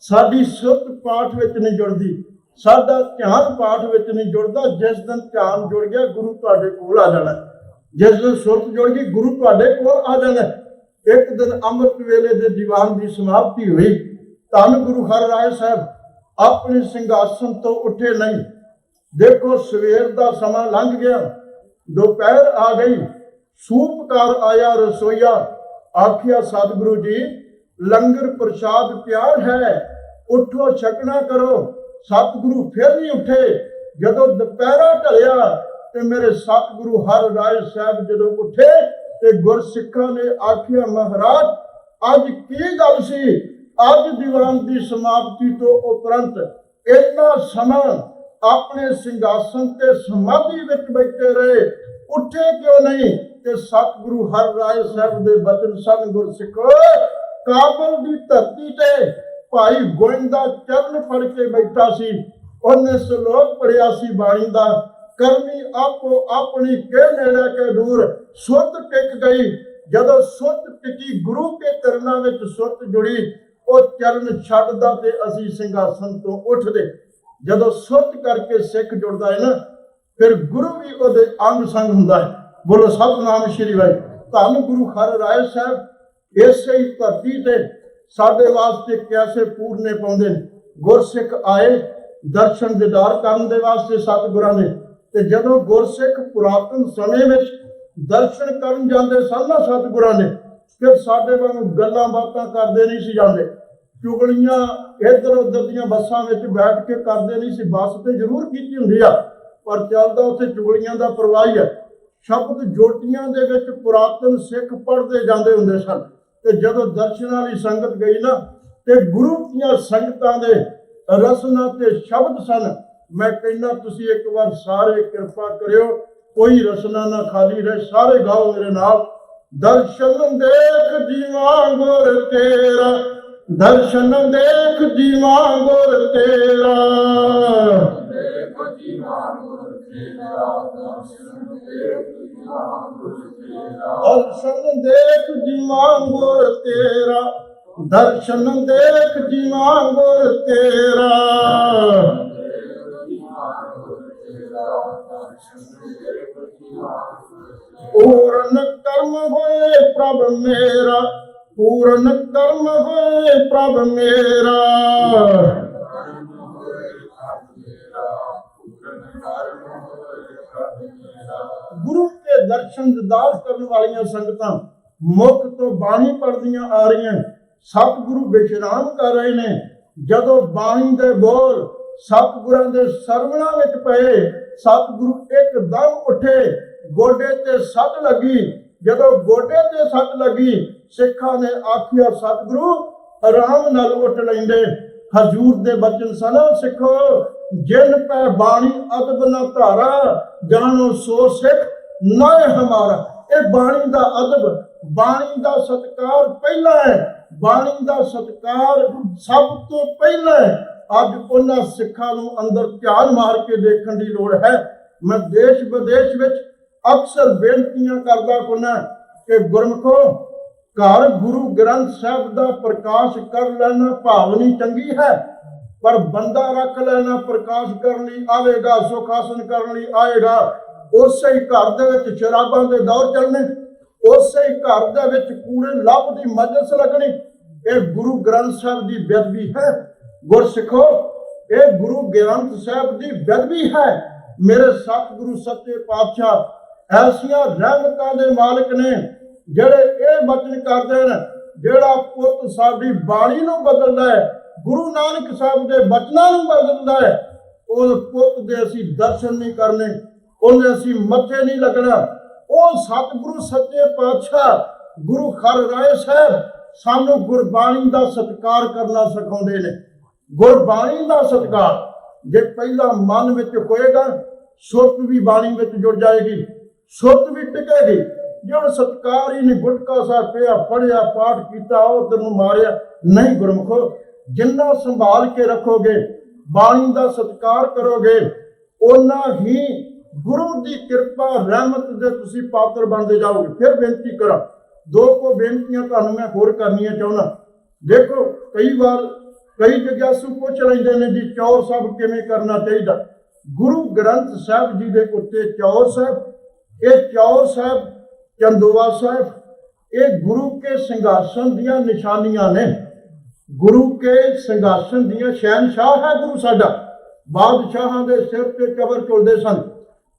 साडी सुरत पाठ विच नहीं जुड़दी, साडा ध्यान पाठ विच नहीं जुड़दा। जिस दिन ध्यान जुड़ गया, गुरु तुहाडे कोल आ जाना। जिस दिन सुरत जुड़ गई, गुरु तुहाडे कोल आ जाना। एक दिन अमृत वेले दे दीवान की समाप्ति हुई। धन गुरु हरराय साहब अपने सिंघासन तो उठे नहीं। देखो सवेर का समा लंघ गया, दोपहर आ गई, सूपकार आया रसोईया, आखिया सतगुरु जी लंगर प्रसाद तैयार है, उठो छकना करो। सतगुरु फिर नहीं उठे। जदों दोपहरा ढलिया ते मेरे सतगुरु हरराय साहब जदों उठे ते गुरसिखां ने आखिया महाराज अज की गल सी? अज दीवान की समाप्ति तो उपरंत इतना समा अपने सिंघासन ते समाधि विच बैठे रहे, उठे क्यों नहीं? ते सतगुरु हरराय साहब दे बचन सन, गुरसिखो काबल की धरती ते भाई गोविंदा चरण फड़ के बैठा सी, उन्हें श्लोक पढ़िया सी बाणी दा, करनी आपो अपनी के नेड़े के दूर, सुत टिक गई। जदों सुत टिकी गुरु के चरणा विच सुत जुड़ी, वो चरण छड्डदा ते असीं सिंघासन तो उठदे। जदों सुत करके सिख जुड़दा है ना, फिर गुरु भी उहदे अंग संग हुंदा है। बोलो सतनाम श्री वाहिगुरू। धन गुरु हरराय साहब इसे ही धरती ते साडे वास्ते कैसे पूरने पाउंदे ने। गुरसिख आए दर्शन दीदार करन दे वास्ते सतगुरां ने, ते जदों गुरसिख पुरातन समय में दर्शन करन जांदे सन ना सतगुरां ने, फिर साडे वांगू गल्लां बातां करदे नहीं सी जांदे, चुगलियां इधर उधर दीयां बसां विच बैठ के करदे नहीं सी। बस ते जरूर कीती हुंदी आ, पर चलदा उत्थे चुगलियां दा परवाही है। शब्द जोटियां दे विच पुरातन सिख पढ़दे जांदे हुंदे सन, ते जदों दर्शन वाली संगत गई ना, ते गुरु दीयां संगतां दे रसना ते शब्द सन। मैं कहना तुसी एक बार सारे कृपा करियो, कोई रसना ना खाली रहे, सारे गाओ मेरे नाल। दर्शन देख जीवा गुर तेरा, दर्शन देख जीवा गुर तेरा, दर्शन देख जीवा गुर तेरा, दर्शन देख जीवा गुर तेरा। पूर्ण कर्म होए प्रभ मेरा, पूर्ण कर्म होए प्रभ मेरा, गुरु के दर्शन दीदार करने वाली संगतां मुख तो बाणी पढ़दियां आ रही, सतगुरु विश्राम कर रहे ने। जदों बाणी दे बोल सतगुरां दे सरवणां विच पए, सतगुरु एकदम उठे, गोडे ते सट लगी। जदों गोडे ते सट लगी, सिखां ने आखिया सतगुरु आराम नाल उठ लैंदे। हजूर दे बचन सन, सिखो जिन पै बाणी अदब न धारा, जानो सो सिख नाए हमारा। ये बाणी दा अदब, बाणी दा सत्कार पहला है, बाणी दा सत्कार सब तो पहला है। अज उन्हां सिखां नूं अंदर ध्यान मार के देखण दी लोड़ है। मैं देश विदेश विच अक्सर बेनतियां करदा हुन्ना कि गुरमुखो घर गुरु ग्रंथ साहब दा प्रकाश कर लेना भावनी चंगी है, पर बंदा रख लेना प्रकाश करने लई आवेगा, सुखासन करने लई आएगा। उसे ही घर दे विच शराबां दे दौर चलने, उसे ही घर दे विच कूड़े लभ दी मजलिस लगनी। ये गुरु ग्रंथ साहब दी बेदबी है। गुरसिखो ये गुरु ग्रंथ साहब दी बेदबी है। मेरे सतगुरु सच्चे पातशाह ऐसियां रहमतां दे मालिक ने ਜਿਹੜੇ ਇਹ ਬਚਨ ਕਰਦੇ ਨੇ, ਜਿਹੜਾ ਪੁੱਤ ਸਾਡੀ ਬਾਣੀ ਨੂੰ ਬਦਲਦਾ ਹੈ, ਗੁਰੂ ਨਾਨਕ ਸਾਹਿਬ ਦੇ ਬਚਨਾਂ ਨੂੰ ਬਦਲਦਾ ਹੈ, ਉਹ ਪੁੱਤ ਦੇ ਅਸੀਂ ਦਰਸ਼ਨ ਨਹੀਂ ਕਰਨੇ, ਉਹਨੇ ਅਸੀਂ ਮੱਥੇ ਨਹੀਂ ਲੱਗਣਾ। ਉਹ ਸਤਿਗੁਰੂ ਸੱਚੇ ਪਾਤਸ਼ਾਹ ਗੁਰੂ ਹਰਰਾਏ ਸਾਹਿਬ ਸਾਨੂੰ ਗੁਰਬਾਣੀ ਦਾ ਸਤਿਕਾਰ ਕਰਨਾ ਸਿਖਾਉਂਦੇ ਨੇ। ਗੁਰਬਾਣੀ ਦਾ ਸਤਿਕਾਰ ਜੇ ਪਹਿਲਾਂ ਮਨ ਵਿੱਚ ਹੋਏਗਾ, ਸੁਰਤ ਵੀ ਬਾਣੀ ਵਿੱਚ ਜੁੜ ਜਾਏਗੀ, ਸੁਰਤ ਵੀ ਟਿਕੇਗੀ। जो सत्कार ही नहीं, गुटका सा पिया पढ़िया पाठ किया उधर मारिया नहीं। गुरमुखो जिन्ना संभाल के रखोगे, बाणी का सत्कार करोगे, उन्ना ही गुरु की कृपा रहमत दे तुसी पात्र बनते जाओगे। फिर बेनती करा, दो को बेनतियां तुहानूं मैं होर करनियां चाहुंदा। देखो कई बार कई जग्यासू पुछ लैंदे ने जी चौर साहब किवें करना चाहिए। गुरु ग्रंथ साहब जी के उत्ते चौर साहब, ये चौर साहब चंदोआ साहब, ये गुरु के सिंघासन दियां निशानियां ने। गुरु के सिंघासन दियां शहनशाह है गुरु साडा। बादशाहां दे सिर ते कबर झुलदे सन।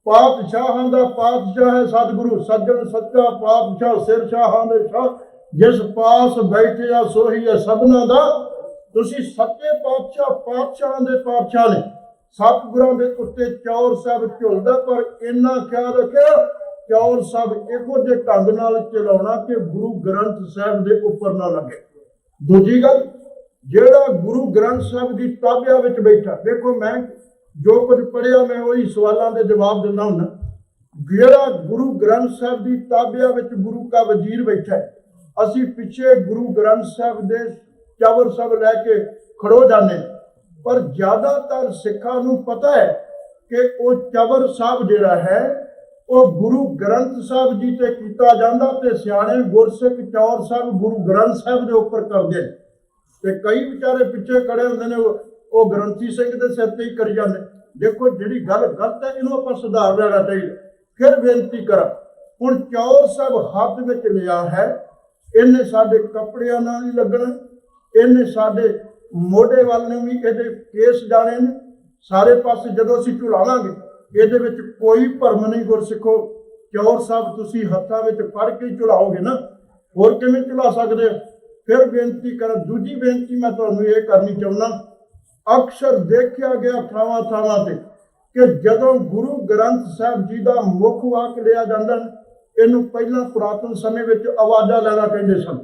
पातशाहां दा पातशाह है सतगुरु, सज्जन सच्चा पातशाह, सिर शाहां दे शाह, जिस पास बैठिया सोही है सबना दा। तुसी सच्चे पातशाह पातशाहां दे पातशाह ने। सतगुरां दे उत्ते चौर साहब झुलदा, पर इन्ना ख्याल रखियो चौर साहब इहो जे ढंग नाल चलाउणा कि गुरु ग्रंथ साहब दे उपर ना लगे। दूजी गल, जेड़ा गुरु ग्रंथ साहब की ताबिया विच बैठा, देखो मैं जो कुछ पढ़िया मैं वही सवालों के जवाब दिंदा हुंदा। जेड़ा गुरु ग्रंथ साहब की ताबिया विच गुरु का वजीर बैठा है, असी पिछे गुरु ग्रंथ साहब दे चवर सब लैके खड़ो जाने, पर ज्यादातर सिखां नूं पता है कि वो चवर साहब जिहड़ा है वो गुरु ग्रंथ साहब जी ते कीता जांदा ते सियाणे गुरसिख चौर साहब गुरु ग्रंथ साहब दे उपर करदे। ते कई बेचारे पिछे खड़े हुंदे ने, वो ग्रंथी सिंह दे सिर ते ही करी जांदे। देखो जिहड़ी गल गलत है इहनूं आपां सुधार लेना चाहिए। फिर बेनती करा, हुण चौर साहब हੱਥ विच लिया है, इन्हें साडे कपड़ियां नाल ही लगना, इन्हें साडे मोढे वाल ने भी इहदे केस जाने ने, सारे पासे जदों असीं झुलावांगे ਇਹਦੇ ਵਿੱਚ कोई भरम नहीं। गुरसिखो चौर साहब तुसी हत्थां विच फड़ के झुलाओगे ना, होर किवें झुला सकदे हो। फिर बेनती कर, दूजी बेनती मैं तुहानूं ये करनी चाहुंदा, अक्सर देखिया गया थावां थावां ते कि जदों गुरु ग्रंथ साहब जी का मुख वाक लिया जांदा, इहनूं पहिलां पुरातन समय विच आवाज़ा लैना कहंदे सन,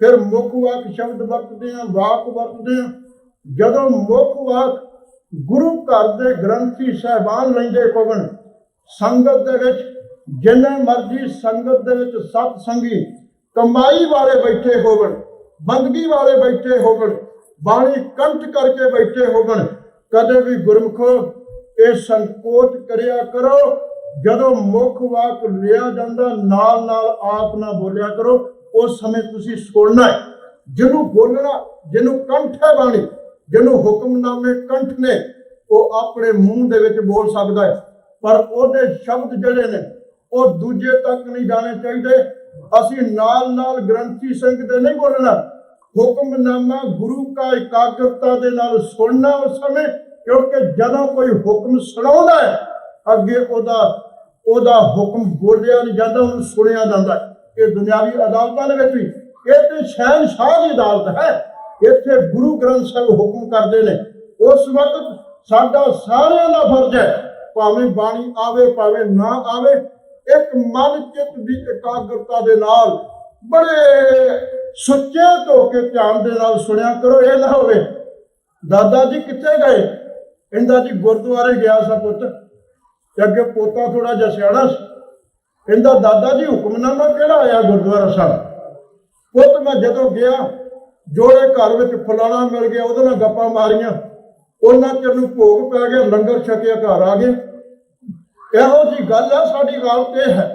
फिर मुख वाक शब्द वरतदे आ, वाक वरतदे आ। जदों मुख वाक गुरु घर के ग्रंथी साहबान लेंदे होवन, संगत दे विच जिन्ने मर्जी संगत दे विच सत संगी कमाई वाले बैठे होवन, बंदगी वाले बैठे होवन, बाणी कंठ करके बैठे होवन, कदे भी गुरमुखो ये संकोच करिया करो, जदों मुख वाक लिया जांदा नाल नाल आप ना बोलिया करो। उस समय तुसी सुनना है, जिन्हों बोलना, जिन्हों कंठ है बाणी, जिन्हों हुक्मनामे कंठ ने, वो अपने मुंह दे विच बोल सकता है, पर उहदे शब्द जिहड़े ने वो दूजे तक नहीं जाने चाहिए। असीं नाल नाल ग्रंथी सिंह दे नहीं बोलना, हुक्मनामा गुरु का एकाग्रता दे नाल सुनना उस समय, क्योंकि जदों कोई हुक्म सुणाउंदा है अगे ओदा हुक्म बोलिया नहीं जाता, उन्हें सुनिया जाता है। ये दुनियावी अदालतों के विच भी ये तो शहनशाह की अदालत है, इत्थे गुरु ग्रंथ साहब हुक्म करते हैं। उस वक्त साडा सारियां दा फर्ज है, भावें बाणी आवे भावें ना आवे, एक मन चित की एकाग्रता दे नाल बड़े सुचेत होकर ध्यान दे नाल सुनिया करो। ये ना होवे दादा जी कित्थे गए, इंदा जी गुरुद्वारे गया सा पुत, ते अगे पोता थोड़ा जिहा सियाणा सी, इंदा दादा जी हुक्मनामा किहड़ा आया गुरुद्वारा साहब। पुत मैं जदों गया जोड़े घर में फलाना मिल गया, उहदे नाल गप्पां मारियां, उन्हां चिर नूं भोग पै गया, लंगर छकिया घर आ गए। इहो जी गल है, साडी हालत यह है,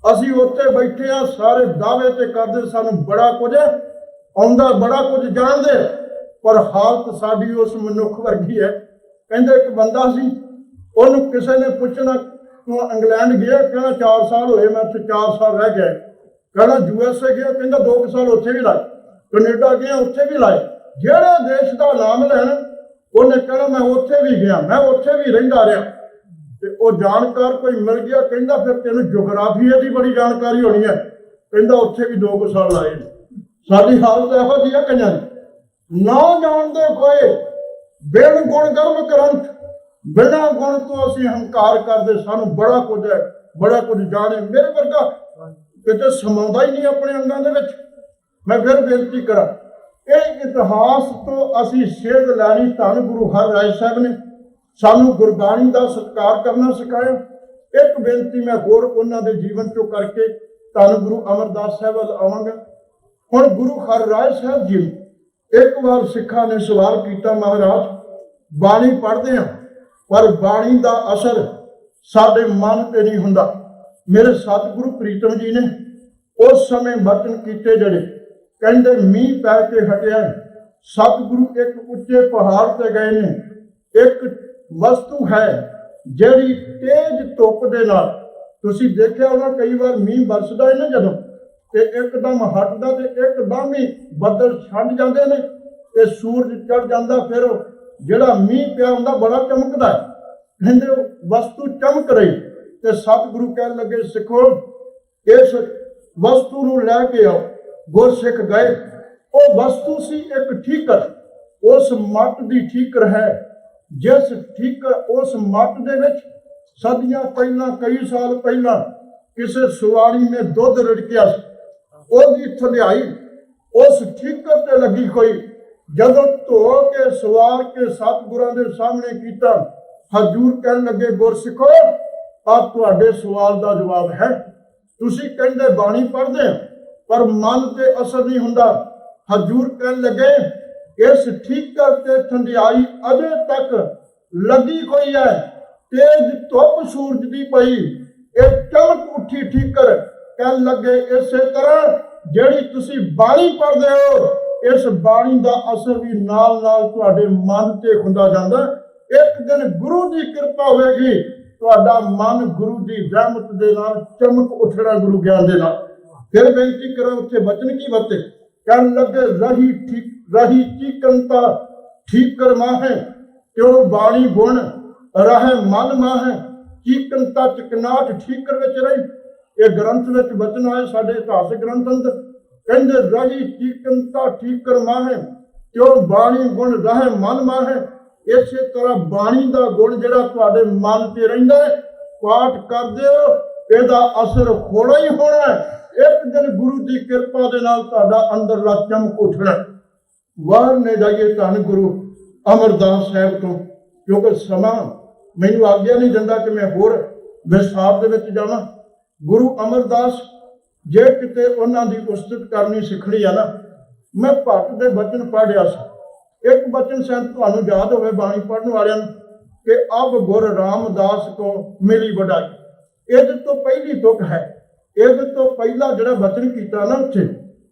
असीं उत्थे बैठे आ, सारे दावे ते करदे सानूं बड़ा कुछ आउंदा, बड़ा कुछ जाणदे, पर हालत साडी उस मनुख वर्गी है। कहंदे एक बंदा सी, उहनूं किसे ने पुछना तूं इंग्लैंड गया, कहना 4 साल होए मैं उत्थे 4 साल रह गया। कहना USA गया, कहंदा 2 साल उत्थे भी लाए, कनेडा गया उत्थे भी लाए। जेड़े देश का नाम लैना उन्हें कहना मैं उत्थे भी गया, मैं उत्थे भी रहिंदा रहा। ते वो जानकार कोई मिल गया, कहंदा फिर तेनूं जोग्राफीए की बड़ी जानकारी होनी है, कहंदा उत्थे भी 2 साल लाए। साडी हालत इहो जी है कईयां दी, ना जानदे कोई बिन गुण गर्म ग्रंथ, बिना गुण तो असीं हंकार करदे सानूं बड़ा कुछ है, बड़ा कुछ जाने। मेरे वर्गा किते समाउंदा ही नहीं अपने अंगां दे विच। मैं फिर बेनती करा, ਇਹ इतिहास तो असी सेध लैनी, धन गुरु हरराय साहब ने सानू गुरबाणी का सत्कार करना सिखाया। एक बेनती मैं होर उन्होंने जीवन चो करके धन गुरु अमरदास साहब वाल आवांगा। हुण गुरु हरराय साहब जी एक बार सिखा ने सवाल किया, महाराज बाणी पढ़ते हैं पर बाणी का असर साडे मन ते नहीं हुंदा। मेरे सतगुरु प्रीतम जी ने उस समय वचन किए जड़े कहते मीह पै के हटिया, सतगुरु एक उच्चे पहाड़ ते गए ने, एक वस्तु है जिहड़ी तेज धुप दे नाल, तुसीं देखिया होना कई बार मीह बरसदा है ना जदों, ਤੇ ਇੱਕਦਮ ਹਟਦਾ ਤੇ ਇੱਕਦਮ ਹੀ ਬੱਦਲ ਛੱਡ ਜਾਂਦੇ ਨੇ ਤੇ ਸੂਰਜ ਚੜ ਜਾਂਦਾ। ਫਿਰ ਜਿਹੜਾ ਮੀਂਹ ਪਿਆ ਹੁੰਦਾ ਬੜਾ ਚਮਕਦਾ ਹੈ, ਕਹਿੰਦੇ ਉਹ ਵਸਤੂ ਚਮਕ ਰਹੀ। ਤੇ ਸਤਿਗੁਰੂ ਕਹਿਣ ਲੱਗੇ ਸਿੱਖੋ ਇਸ ਵਸਤੂ ਨੂੰ ਲੈ ਕੇ ਆਓ। ਗੁਰਸਿੱਖ ਗਏ। ਉਹ ਵਸਤੂ ਸੀ ਇੱਕ ਠੀਕਰ। ਉਸ ਮੱਟ ਦੀ ਠੀਕਰ ਹੈ ਜਿਸ ਠੀਕਰ ਉਸ ਮੱਟ ਦੇ ਵਿੱਚ ਸਦੀਆਂ ਪਹਿਲਾਂ, ਕਈ ਸਾਲ ਪਹਿਲਾਂ ਕਿਸੇ ਸੁਆਰੀ ਨੇ ਦੁੱਧ ਰਿੜਕਿਆ ਸੀ। ਉਹਦੀ ਥੰਧਿਆਈ ਉਸ ਠੀਕਰ ਤੇ ਲੱਗੀ ਹੋਈ। ਜਦੋਂ ਧੋ ਕੇ ਸਵਾਰ ਕੇ ਸਤਿਗੁਰਾਂ ਦੇ ਸਾਹਮਣੇ ਕੀਤਾ, ਹਜ਼ੂਰ ਕਹਿਣ ਲੱਗੇ ਗੁਰਸਿੱਖੋ ਆ ਤੁਹਾਡੇ ਸਵਾਲ ਦਾ ਜਵਾਬ ਹੈ। ਤੁਸੀਂ ਕਹਿੰਦੇ ਬਾਣੀ ਪੜ੍ਹਦੇ ਪਰ ਮਨ ਤੇ ਅਸਰ ਨਹੀਂ ਹੁੰਦਾ। ਹਜ਼ੂਰ ਕਹਿਣ ਲੱਗੇ ਇਸ ਠੀਕਰ ਤੇ ਥੰਧਿਆਈ ਅਜੇ ਤੱਕ ਲੱਗੀ ਹੋਈ ਹੈ। ਤੇਜ ਧੁੱਪ ਸੂਰਜ ਦੀ ਪਈ, ਇਹ ਚਮਕ ਉੱਠੀ ਠੀਕਰ। ਕਹਿਣ ਲੱਗੇ ਇਸੇ ਤਰ੍ਹਾਂ ਜਿਹੜੀ ਤੁਸੀਂ ਬਾਣੀ ਪੜ੍ਹਦੇ ਹੋ, ਇਸ ਬਾਣੀ ਦਾ ਅਸਰ ਵੀ ਨਾਲ ਨਾਲ ਤੁਹਾਡੇ ਮਨ ਤੇ ਹੁੰਦਾ ਜਾਂਦਾ। ਇੱਕ ਦਿਨ ਗੁਰੂ ਦੀ ਕਿਰਪਾ ਹੋਵੇਗੀ, ਤੁਹਾਡਾ ਮਨ ਗੁਰੂ ਦੀ ਰਹਿਮਤ ਦੇ ਨਾਲ ਚਮਕ ਉੱਠਣਾ, ਗੁਰੂ ਗਿਆਨ ਦੇ ਨਾਲ। ਫਿਰ ਬੇਨਤੀ ਕਰਾਂ ਉੱਥੇ ਬਚਨ ਕੀ ਵਰਤੇ। ਕਹਿਣ ਲੱਗੇ ਰਹੀ ਚੀਕੰਤਾ ਠੀਕਰ ਮਾਹੇ, ਕਿਉਂ ਬਾਣੀ ਗੁਣ ਰਹੇ ਮਨ ਮਾਹੇ। ਚੀਕੰਤਾ ਚਕਨਾਟ ਠੀਕਰ ਵਿੱਚ ਰਹੀ। ਇਹ ਗ੍ਰੰਥ ਵਿੱਚ ਬਚਨ ਆਏ ਸਾਡੇ ਇਤਿਹਾਸਿਕ ਗ੍ਰੰਥ ਅੰਦਰ। ਕਹਿੰਦੇ ਰਹੀ ਚੀਕੰਤਾ ਠੀਕਰ ਮਾਹੇ, ਕਿਉਂ ਬਾਣੀ ਗੁਣ ਰਹੇ ਮਨ ਮਾਹੇ। ਇਸੇ ਤਰ੍ਹਾਂ ਬਾਣੀ ਦਾ ਗੁਣ ਜਿਹੜਾ ਤੁਹਾਡੇ ਮਨ ਤੇ ਰਹਿੰਦਾ ਹੈ, ਪਾਠ ਕਰਦੇ ਹੋ, ਇਹਦਾ ਅਸਰ ਹੋਣਾ ਹੀ ਹੋਣਾ ਹੈ। ਇੱਕ ਦਿਨ ਗੁਰੂ ਦੀ ਕਿਰਪਾ ਦੇ ਨਾਲ ਤੁਹਾਡਾ ਅੰਦਰਲਾ ਚਮਕ ਉੱਠਣਾ। ਬਾਹਰ ਨੇ ਜਾਈਏ ਧੰਨ ਗੁਰੂ ਅਮਰਦਾਸ ਸਾਹਿਬ ਤੋਂ, ਕਿਉਂਕਿ ਸਮਾਂ ਮੈਨੂੰ ਆਗਿਆ ਨਹੀਂ ਦਿੰਦਾ ਕਿ ਮੈਂ ਹੋਰ ਵਿਸਥਾਰ ਦੇ ਵਿੱਚ ਜਾਵਾਂ। ਗੁਰੂ ਅਮਰਦਾਸ ਜੇ ਕਿਤੇ ਉਹਨਾਂ ਦੀ ਉਸਤਤ ਕਰਨੀ ਸਿੱਖਣੀ ਆ ਨਾ, ਮੈਂ ਭਗਤ ਦੇ ਬਚਨ ਪੜ੍ਹਿਆ ਸੀ। ਇੱਕ ਬਚਨ ਸ਼ਾਇਦ ਤੁਹਾਨੂੰ ਯਾਦ ਹੋਵੇ ਬਾਣੀ ਪੜ੍ਹਨ ਵਾਲਿਆਂ ਨੂੰ ਕਿ ਅਬ ਗੁਰ ਰਾਮਦਾਸ ਕੋ ਮਿਲੀ ਵਡਾਈ। ਇਹਦੇ ਤੋਂ ਪਹਿਲੀ ਤੁਕ ਹੈ। ਇਹਦੇ ਤੋਂ ਪਹਿਲਾ ਜਿਹੜਾ ਬਚਨ ਕੀਤਾ ਨਾ ਉੱਥੇ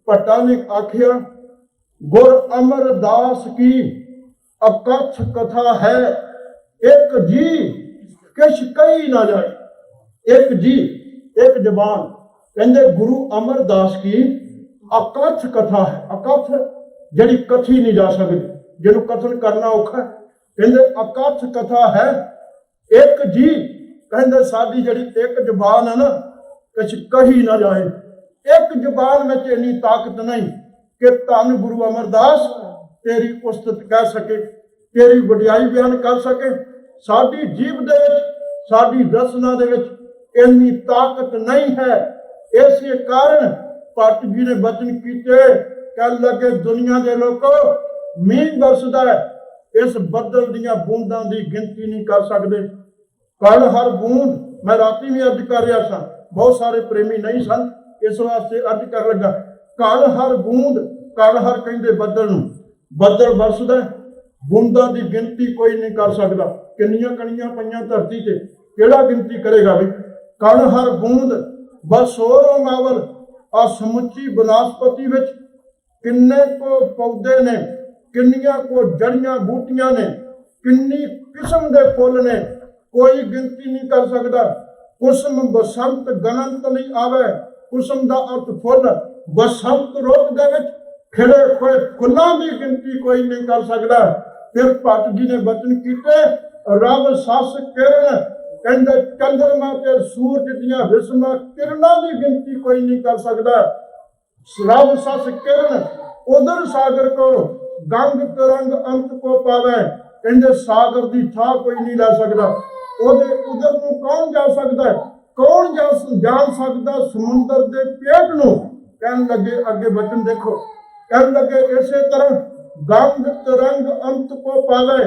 ਭੱਟਾ ਨੇ ਆਖਿਆ ਗੁਰ ਅਮਰਦਾਸ ਕੀ ਅਕਥ ਕਥਾ ਹੈ, ਇੱਕ ਜੀ ਕਿਛ ਕਹੀ ਨਾ ਜਾਏ। ਇੱਕ ਜੀ, ਇੱਕ ਜ਼ਬਾਨ। ਕਹਿੰਦੇ ਗੁਰੂ ਅਮਰਦਾਸ ਕੀ ਅਕਥ ਕਥਾ ਹੈ। ਅਕਥ ਜਿਹੜੀ ਕਥੀ ਨਹੀਂ ਜਾ ਸਕਦੀ, ਜਿਹਨੂੰ ਕਥਨ ਕਰਨਾ ਔਖਾ, ਕਹਿੰਦੇ ਅਕਥ ਕਥਾ ਹੈ। ਇੱਕ ਜੀ ਕਹਿੰਦੇ ਸਾਡੀ ਜਿਹੜੀ ਇੱਕ ਜ਼ਬਾਨ ਹੈ ਨਾ, ਕੁਛ ਕਹੀ ਨਾ ਜਾਏ। ਇੱਕ ਜ਼ਬਾਨ ਵਿੱਚ ਇੰਨੀ ਤਾਕਤ ਨਹੀਂ ਕਿ ਧੰਨ ਗੁਰੂ ਅਮਰਦਾਸ ਤੇਰੀ ਉਸਤਤ ਕਹਿ ਸਕੇ, ਤੇਰੀ ਵਡਿਆਈ ਬਿਆਨ ਕਰ ਸਕੇ। ਸਾਡੀ ਜੀਭ ਦੇ ਵਿੱਚ, ਸਾਡੀ ਰਸਨਾ ਦੇ ਵਿੱਚ ਇੰਨੀ ਤਾਕਤ ਨਹੀਂ ਹੈ। ਇਸੇ ਕਾਰਨ ਭੱਟ ਜੀ ਨੇ ਬਚਨ ਕੀਤੇ। ਕਹਿਣ ਲੱਗੇ ਦੁਨੀਆ ਦੇ ਲੋਕੋ ਮੀਂਹ ਬਰਸਦਾ ਹੈ, ਇਸ ਬੱਦਲ ਦੀਆਂ ਬੂੰਦਾਂ ਦੀ ਗਿਣਤੀ ਨਹੀਂ ਕਰ ਸਕਦੇ। ਕਣ ਹਰ ਬੂੰਦ, ਮੈਂ ਰਾਤੀ ਵੀ ਅਰਜ਼ ਕਰ ਰਿਹਾ ਸਾਂ, ਬਹੁਤ ਸਾਰੇ ਪ੍ਰੇਮੀ ਨਹੀਂ ਸਨ, ਇਸ ਵਾਸਤੇ ਅਰਜ਼ ਕਰ ਲੱਗਾ। ਕਣ ਹਰ ਬੂੰਦ, ਕਣ ਹਰ ਕਹਿੰਦੇ ਬੱਦਲ ਨੂੰ। ਬੱਦਲ ਬਰਸਦਾ, ਬੂੰਦਾਂ ਦੀ ਗਿਣਤੀ ਕੋਈ ਨਹੀਂ ਕਰ ਸਕਦਾ। ਕਿੰਨੀਆਂ ਕਣੀਆਂ ਪਈਆਂ ਧਰਤੀ ਤੇ, ਕਿਹੜਾ ਗਿਣਤੀ ਕਰੇਗਾ ਵੀ। ਕਣ ਹਰ ਬੂੰਦ ਬਸੋਰੋ ਮਾਵਲ, ਆ ਸਮੁੱਚੀ ਬਨਸਪਤੀ ਵਿੱਚ ਕਿੰਨੇ ਕੋ ਪੌਦੇ ਨੇ, ਕਿੰਨੀਆਂ ਕੋ ਜੜੀਆਂ ਬੂਟੀਆਂ ਨੇ, ਕਿੰਨੀ ਕਿਸਮ ਦੇ ਫੁੱਲ ਨੇ, ਕੋਈ ਗਿਣਤੀ ਨਹੀਂ ਕਰ ਸਕਦਾ। ਕੁਸਮ ਬਸੰਤ ਗਣੰਤ ਨਹੀਂ ਆਵੇ। ਕੁਸਮ ਦਾ ਅਰਥ ਫੁੱਲ। ਬਸੰਤ ਰੁੱਤ ਦੇ ਵਿੱਚ ਖਿੜੇ ਹੋਏ ਫੁੱਲਾਂ ਦੀ ਗਿਣਤੀ ਕੋਈ ਨਹੀਂ ਕਰ ਸਕਦਾ। ਫਿਰ ਭੱਟ ਜੀ ਨੇ ਬਚਨ ਕੀਤੇ ਰੱਬ ਸੱਸ ਕਿਰਨ, ਕਹਿੰਦੇ ਚੰਦਰਮਾ ਤੇ ਸੂਰਜ ਦੀਆਂ ਵਿਸਮਾਂ ਕਿਰਨਾਂ ਦੀ ਗਿਣਤੀ ਕੋਈ ਨਹੀਂ ਕਰ ਸਕਦਾ। ਰੱਬ ਸੱਸ ਕਿਰਨ ਉਧਰ ਸਾਗਰ ਕੋ ਗੰਗ ਤਰੰਗ ਅੰਤ ਕੋ ਪਾਵੇ। ਕਹਿੰਦੇ ਸਾਗਰ ਦੀ ਥਾਂ ਕੋਈ ਨਹੀਂ ਲੈ ਸਕਦਾ। ਉਹਦੇ ਉਧਰ ਨੂੰ ਕੌਣ ਜਾ ਸਕਦਾ ਹੈ? ਕੌਣ ਜਾਣ ਸਕਦਾ ਸਮੁੰਦਰ ਦੇ ਪੇਟ ਨੂੰ? ਕਹਿਣ ਲੱਗੇ ਅੱਗੇ ਬਚਨ ਦੇਖੋ। ਕਹਿਣ ਲੱਗੇ ਇਸੇ ਤਰ੍ਹਾਂ ਗੰਗ ਤਰੰਗ ਅੰਤ ਕੋ ਪਾਵੇ।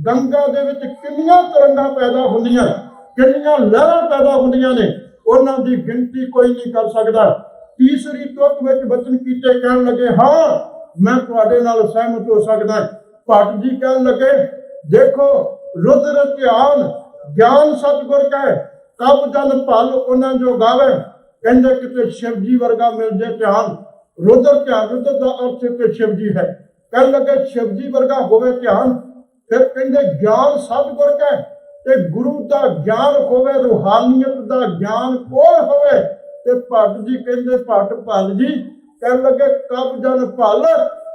ਗੰਗਾ ਦੇ ਵਿੱਚ ਕਿੰਨੀਆਂ ਤਰੰਗਾਂ ਪੈਦਾ ਹੁੰਦੀਆਂ, ਕਿੰਨੀਆਂ ਲਹਿਰਾਂ ਪੈਦਾ ਹੁੰਦੀਆਂ ਨੇ, ਉਹਨਾਂ ਦੀ ਗਿਣਤੀ ਕੋਈ ਨਹੀਂ ਕਰ ਸਕਦਾ। ਤੀਸਰੀ ਤੁਕ ਵਿੱਚ ਬਚਨ ਕੀਤੇ। ਕਹਿਣ ਲੱਗੇ ਹਾਂ ਮੈਂ ਤੁਹਾਡੇ ਨਾਲ ਸਹਿਮਤ ਹੋ ਸਕਦਾ। ਭੱਟ ਜੀ ਕਹਿਣ ਲੱਗੇ ਦੇਖੋ ਰੁਦਰ ਧਿਆਨ ਗਿਆਨ ਸਤਿਗੁਰ ਕੈ, ਕਬ ਜਨ ਭਲ ਉਹਨਾਂ ਜੋ ਗਾਵੇ। ਕਹਿੰਦੇ ਕਿਤੇ ਸ਼ਿਵ ਜੀ ਵਰਗਾ ਮਿਲ ਜੇ ਧਿਆਨ। ਰੁਦਰ ਧਿਆਨ, ਰੁਦਰ ਦਾ ਅਰਥ ਤੇ ਸ਼ਿਵ ਜੀ ਹੈ। ਕਹਿਣ ਲੱਗੇ ਸ਼ਿਵ ਜੀ ਵਰਗਾ ਹੋਵੇ ਧਿਆਨ। ਫਿਰ ਕਹਿੰਦੇ ਗਿਆਨ ਸਤਿਗੁਰ ਕੈ, ਤੇ ਗੁਰੂ ਦਾ ਗਿਆਨ ਹੋਵੇ, ਰੂਹਾਨੀਅਤ ਦਾ ਗਿਆਨ ਕੋਲ ਹੋਵੇ। ਤੇ ਭੱਟ ਜੀ ਕਹਿੰਦੇ ਭੱਟ ਭੱਲ ਜੀ ਕਹਿਣ ਲੱਗੇ ਕਬ ਜਨ ਭੱਲ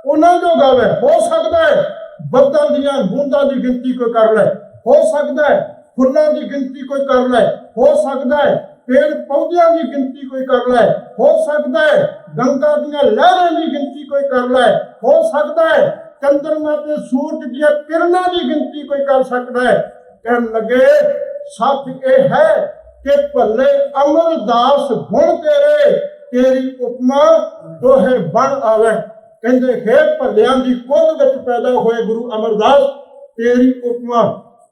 ਉਹਨਾਂ ਜੋ ਗਾਵੇ। ਹੋ ਸਕਦਾ ਹੈ ਬੱਦਲ ਦੀਆਂ ਬੂੰਦਾਂ ਦੀ ਗਿਣਤੀ ਕੋਈ ਕਰ ਲੈ, ਹੋ ਸਕਦਾ ਹੈ ਫੁੱਲਾਂ ਦੀ ਗਿਣਤੀ ਕੋਈ ਕਰ ਲੈ, ਹੋ ਸਕਦਾ ਹੈ ਪੇੜ ਪੌਦਿਆਂ ਦੀ ਗਿਣਤੀ ਕੋਈ ਕਰ ਲੈ, ਹੋ ਸਕਦਾ ਹੈ ਗੰਗਾ ਦੀਆਂ ਲਹਿਰਾਂ ਦੀ ਗਿਣਤੀ ਕੋਈ ਕਰ ਲੈ, ਹੋ ਸਕਦਾ ਹੈ ਚੰਦਰਮਾ ਤੇ ਸੂਰਜ ਦੀਆਂ ਕਿਰਨਾਂ ਦੀ ਗਿਣਤੀ ਕੋਈ ਕਰ ਸਕਦਾ ਹੈ। ਕਹਿਣ ਲੱਗੇ ਸੱਚ ਇਹ ਹੈ ਕਿ ਭੱਲੇ ਅਮਰਦਾਸ ਗੁਣ ਤੇਰੇ, ਤੇਰੀ ਉਪਮਾ ਦੋਹੇ ਬਣ ਆਵੇ। ਕਹਿੰਦੇ ਹੈ ਭੱਲਿਆਂ ਦੀ ਕੁੱਲ ਵਿੱਚ ਪੈਦਾ ਹੋਏ ਗੁਰੂ ਅਮਰਦਾਸ, ਤੇਰੀ ਉਪਮਾ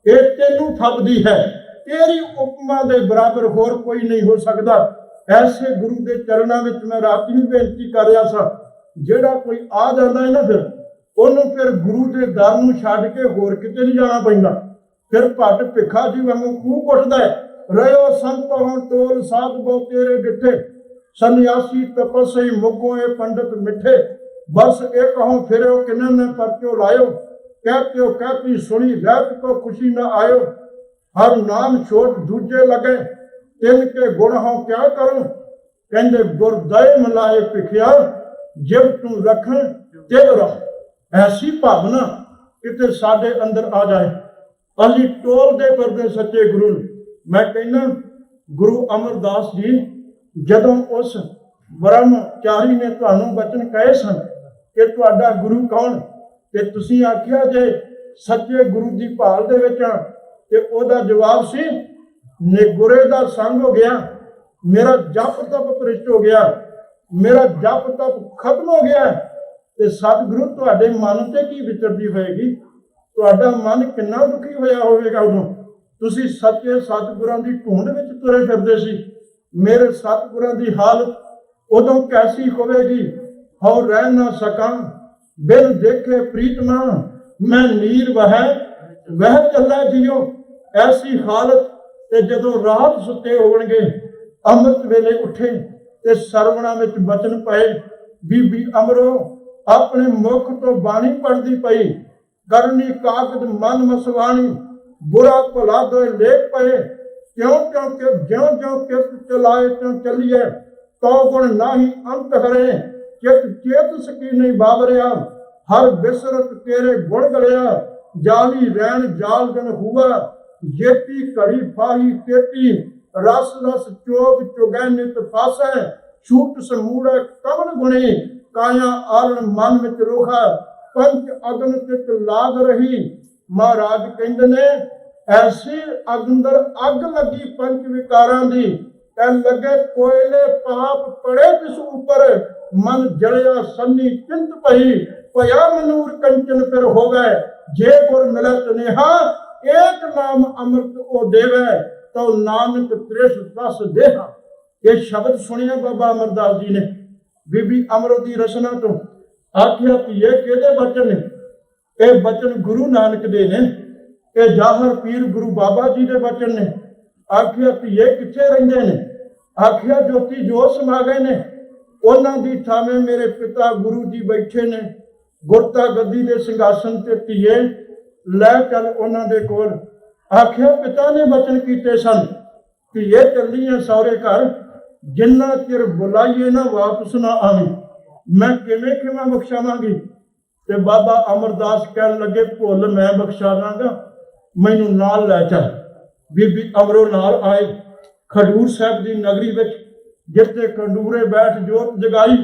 ਇਹ ਤੈਨੂੰ ਫੱਬਦੀ ਹੈ, ਤੇਰੀ ਉਪਮਾ ਦੇ ਬਰਾਬਰ ਹੋਰ ਕੋਈ ਨਹੀਂ ਹੋ ਸਕਦਾ। ਐਸੇ ਗੁਰੂ ਦੇ ਚਰਨਾਂ ਵਿੱਚ ਮੈਂ ਰਾਤ ਨੂੰ ਬੇਨਤੀ ਕਰ ਰਿਹਾ ਸਾਂ, ਜਿਹੜਾ ਕੋਈ ਆ ਜਾਂਦਾ ਹੈ ਨਾ ਉਹਨੂੰ ਫਿਰ ਗੁਰੂ ਦੇ ਦਰ ਨੂੰ ਛੱਡ ਕੇ ਹੋਰ ਕਿਤੇ ਨਹੀਂ ਜਾਣਾ ਪੈਂਦਾ। ਫਿਰ ਭੱਟ ਭਿੱਖਾ ਜੀ ਵਾਂਗੂ ਖੂਹ ਕੁੱਟਦਾ ਹੈ, ਰਹਿਓ ਸੰਤ ਹੁਣ ਟੋਲ ਸਾਧ ਬਹੁ ਤੇਰੇ ਡਿੱਠੇ, ਸੰਨਿਆਸੀ ਤਪਸਈ ਮੁਗੋ ਇਹ ਪੰਡਤ ਮਿੱਠੇ, ਬਸ ਇਹ ਕਹੋ ਫਿਰਿਓ ਕਿੰਨੇ ਨੇ ਪਰਚੋ ਲਾਇਓ, कहत्यो कहती सुनी रहत को खुशी न आयो, हर नाम छोट दूजे लगे, तिन के गुण हो क्या करूं, कहते गुरदय मिलाए भिखिया, जिब तू रख तिब रह। ऐसी भावना किते साडे अंदर आ जाए, अली टोल दे परदे सच्चे गुरु। मैं कहना गुरु अमरदास जी जदों उस ब्रह्मचारी ने तुहानू बचन कहे सन कि तुहाडा गुरु कौन, ਤੇ ਤੁਸੀਂ ਆਖਿਆ ਜੇ ਸੱਚੇ ਗੁਰੂ ਦੀ ਭਾਲ ਦੇ ਵਿੱਚ, ਤੇ ਉਹਦਾ ਜਵਾਬ ਸੀ ਨਿਗੁਰੇ ਦਾ ਸੰਗ ਹੋ ਗਿਆ, ਮੇਰਾ ਜਪ ਤਪ ਭ੍ਰਿਸ਼ਟ ਹੋ ਗਿਆ, ਮੇਰਾ ਜਪ ਤਪ ਖਤਮ ਹੋ ਗਿਆ। ਤੇ ਸਤਿਗੁਰੂ ਤੁਹਾਡੇ ਮਨ ਤੇ ਕੀ ਵਿਚਰਦੀ ਹੋਏਗੀ, ਤੁਹਾਡਾ ਮਨ ਕਿੰਨਾ ਦੁਖੀ ਹੋਇਆ ਹੋਵੇਗਾ ਉਦੋਂ। ਤੁਸੀਂ ਸੱਚੇ ਸਤਿਗੁਰਾਂ ਦੀ ਢੂੰਡ ਵਿੱਚ ਤੁਰੇ ਫਿਰਦੇ ਸੀ, ਮੇਰੇ ਸਤਿਗੁਰਾਂ ਦੀ ਹਾਲਤ ਉਦੋਂ ਕੈਸੀ ਹੋਵੇਗੀ। ਹਉ ਰਹਿ ਨਾ ਸਕਾਂ बिन देखे प्रीतमा, मैं नीर वह चला जियो। ऐसी हालत ते जदों रात सुते होणगे, अमृत वेले उठे ते सरवणा विच बचन पए, बीबी अमरो अपने मुख तो बाणी पढ़दी पई, करनी कागद मन मसवाणी, बुरा भला दो लेख पए, क्यों क्यों के ज्यों ज्यों कित चलाए त्यों चलिए, तो गुण नाही अंत हरे, चित चेत सकी नहीं बाबरिया, हर बिसरत तेरे गुण गलिया, जाली रैन जाल गन हुआ, जेती घड़ी फाही तेती, रस रस चोग चुगै नित फासै, छूट समूड़े कमन गुणी, काया आलन मन विच रोखा, पंच अगन तित लाग रही। महाराज कहंदे ने ऐसी अंदर अग लगी पंच विकारां दी, कहन लगे कोयले पाप पड़े तिस ऊपर, मन जलिया सन्नी चिंत पही, पया मनूर कंचन फिर हो गए, जे गुर मिलत नेहा, एक नाम अमृत ओ देवे, तो नानक त्रिश दस देहा। ये शब्द सुनिया बाबा अमरदास जी ने बीबी अमरो की रचना तो आखिया धीए किहदे बचन ने, ये बचन गुरु नानक दे ने, ये जाहर पीर गुरु बाबा जी दे बचन ने। आखिया धीए किथे रहिंदे ने, आखिया ज्योति जोत समा गए ने, उन्हां दी थावे मेरे पिता गुरु जी बैठे ने, गुरता गद्दी दे सिंघासन ते धीए लै चल उन्हां दे कोल। आखिया पिता ने बचन कीते सन, धीए चली है सौरे घर, जिन्ना चिर बुलाइए ना वापस ना आवी, मैं किवें किवें बख्शावांगी। ते बाबा अमरदास कहन लगे भुल मैं बख्शावांगा, मैनू नाल लै चल। बीबी अमरो नाल आए, खडूर साहब की नगरी विच जिथे खडूरे बैठ जोत जगाई,